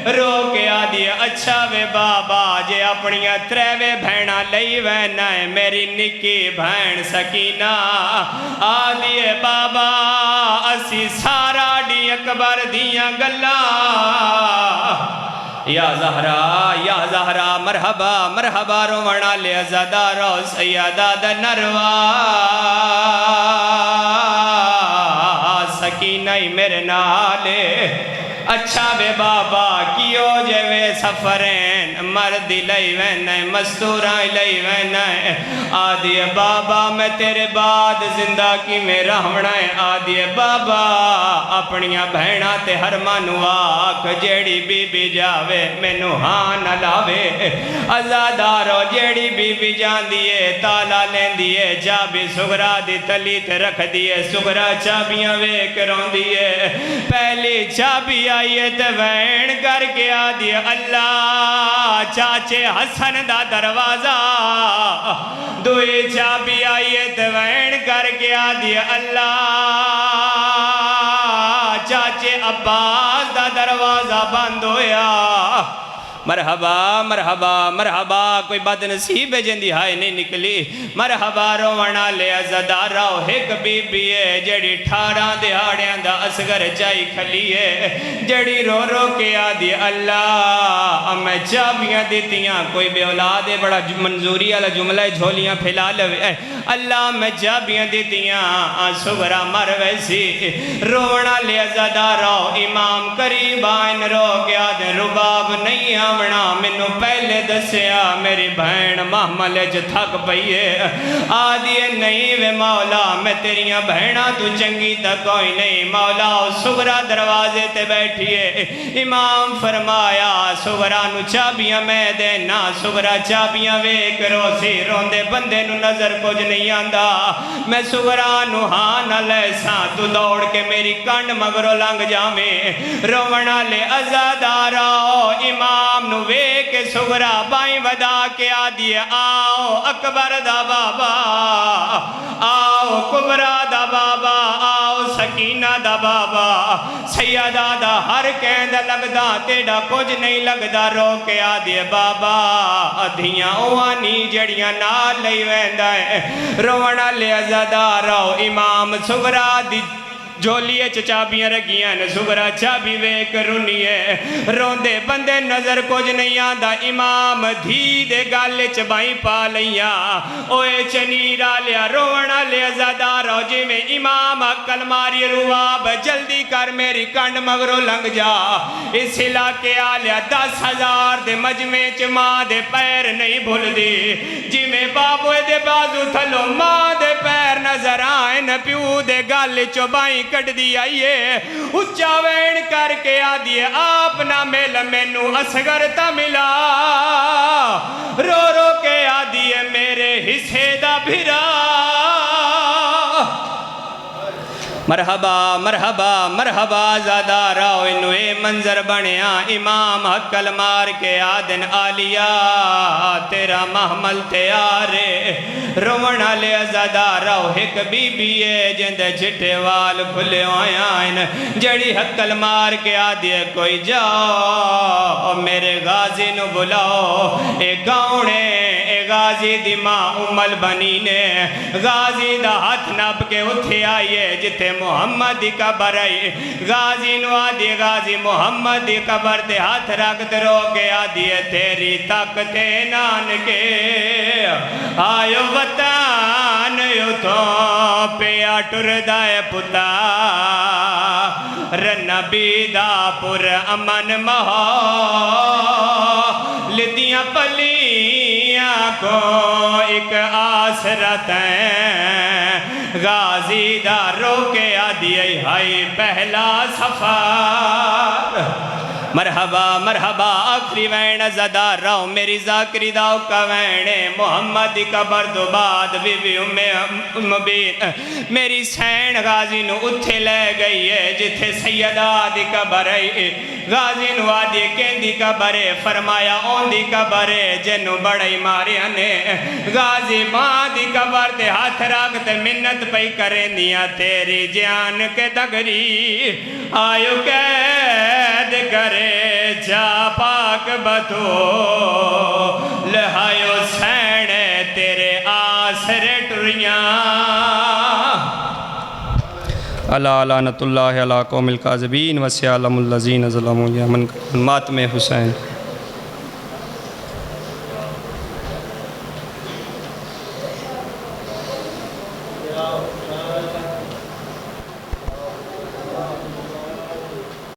رو کے آدھی اچھا وے بابا جے اپنیاں تریوے بھینا لئی وینا ہے میری نکی بھین سکینہ آدھی بابا اسی سارا ڈی اکبر دیاں گلہ یا زہرا مرحبا مرحبا رونا لے ازادارو سیادہ دا نروا سکینہ ہی میرے نالے اچھا بے بابا کیو جے وے سفرین مردی لئی وینے مستوراں لئی وینے آدھی بابا میں تیرے بعد زندہ کی میں رہونا ہے آدھی بابا اپنیاں بہنہ تے ہر منو آکھ جیڑی بی بی جاوے میں نو ہاں نہ لاوے ازادارو جیڑی بی بی جان دیئے تالا لین دیئے چابی سغرا دی تلی تے رکھ دیئے سغرا چابیاں وے کروں دیئے پہلی چابی آئیے تے وین کر کے آدھی اللہ چاچے حسن دا دروازہ دوئی چابی آئیے تے وین کر کے آدھی اللہ چاچے عباس دا دروازہ بند ہویا مرحبا مرحبا مرحبا کوئی بد نصیب ہے جندی ہائے نہیں نکلی مرحبا رونا لے ازادارو ایک بی بی ہے جڑی 18 دہاڑیاں دا اصغر چائی کھلی ہے جڑی رو رو کے آدھی اللہ میں چابیاں دیتیاں کوئی بے اولاد ہے بڑا منظوری والا جملہ جھولیاں پھیلا لوے اللہ میں چابیاں دیتیاں سغرا مر ویسی رونا لے ازادارو امام قریب آئین رو کے آدھے رباب نہیں آمنا منو پہلے دسیا میری بہن محمل جو تھک پئیے آدھیے نہیں وے مولا میں تیریاں بہنہ تو چنگی تک کوئی نہیں مولا سغرا دروازے تے بیٹھیے امام فرمایا سغرا نو چابیاں میں دینا سغرا چابیاں وے کرو سی روندے بندے نو نظر کچھ نہیں آندہ میں سغرا نو ہاں نہ لیسا تو دوڑ کے میری کنڈ مگرو لنگ جامے رونا لے ازادارو امام نو وے کے سغرا بائیں ودا کے آدھی آؤ اکبر دا بابا آؤ کبرا دا بابا آؤ سکینہ دا بابا سیدہ دا ہر کہندہ لگدا تیڑا کچھ نہیں لگدا رو کے آدھی بابا ادھیاں اوانی جڑیاں نال لئی ویندہ ہے رونا لے ازادارو امام سغرا دی جھولیے چابیاں رکھیاں نے سغرا چابی ویک رونیے روندے بندے نظر کچھ نہیں آندا امام دھی دے گالے چبائیں پا لیاں اوے چنیرا لیا رونا لیا زادارا جی میں امام عقل ماری رواب جلدی کر میری کنڈ مغرو لنگ جا اس علاقے آلیا 10,000 دے مجمع چ ماں دے پیر نہیں بھول دی جی میں بابوے دے بازو تھلو ماں دے پیر نظر آئین پیو دے گالے چبائیں کٹ دی آئیے اچھا وین کر کے آدھیے آپ نہ مل مینو اصغر تا ملا رو رو کے آدھیے میرے حصے دا بھرا مرحبا مرحبا مرحبا زادارا انوے منظر بنیا امام حقل مار کے آدن آلیا تیرا محمل تیارے رونا لے زادارا ایک بی بی ہے جند جھٹے وال کھلے آئین جڑی حقل مار کے آدھے کوئی جاؤ میرے غازی نو بلاؤ اے گاؤنے اے غازی دی ماں امل بنی نے غازی دا ہاتھ نب کے اتھے آئیے جتے محمد دی قبر آئی غازی نو آدھی غازی محمد دی قبر دے ہاتھ رکھت رو کے آدھی تیری طاقت نان کے آئیو وطن یو تو پیا ٹر دائے پتا رنبی دا پر امن مہا لدیاں پلیاں کو ایک آسرت ہیں غازی دا رو کے آدھی ہائی پہلا سفر مرحبا مرحبا آخری وین زدار راؤ میری ذاکری داؤ کا وینے محمد دی قبر دو بعد بی بی مبین میری سین غازی نو اتھے لے گئی ہے جتھے سیدہ دی قبر ہے غازی نو آدھی کیندی قبر ہے فرمایا اون دی قبر ہے جنو بڑائی ماریا نے غازی ماں دی قبر دے ہاتھ راکتے منت پئی کریں دیا تیری جان کے دگری آیو قید کرے جا پاک بتو لہایو سینے تیرے آسرے ٹریاں اللہ لعنت اللہ علی قوم الکاذبین وسیعلم الذین ظلموا یمن ماتم حسین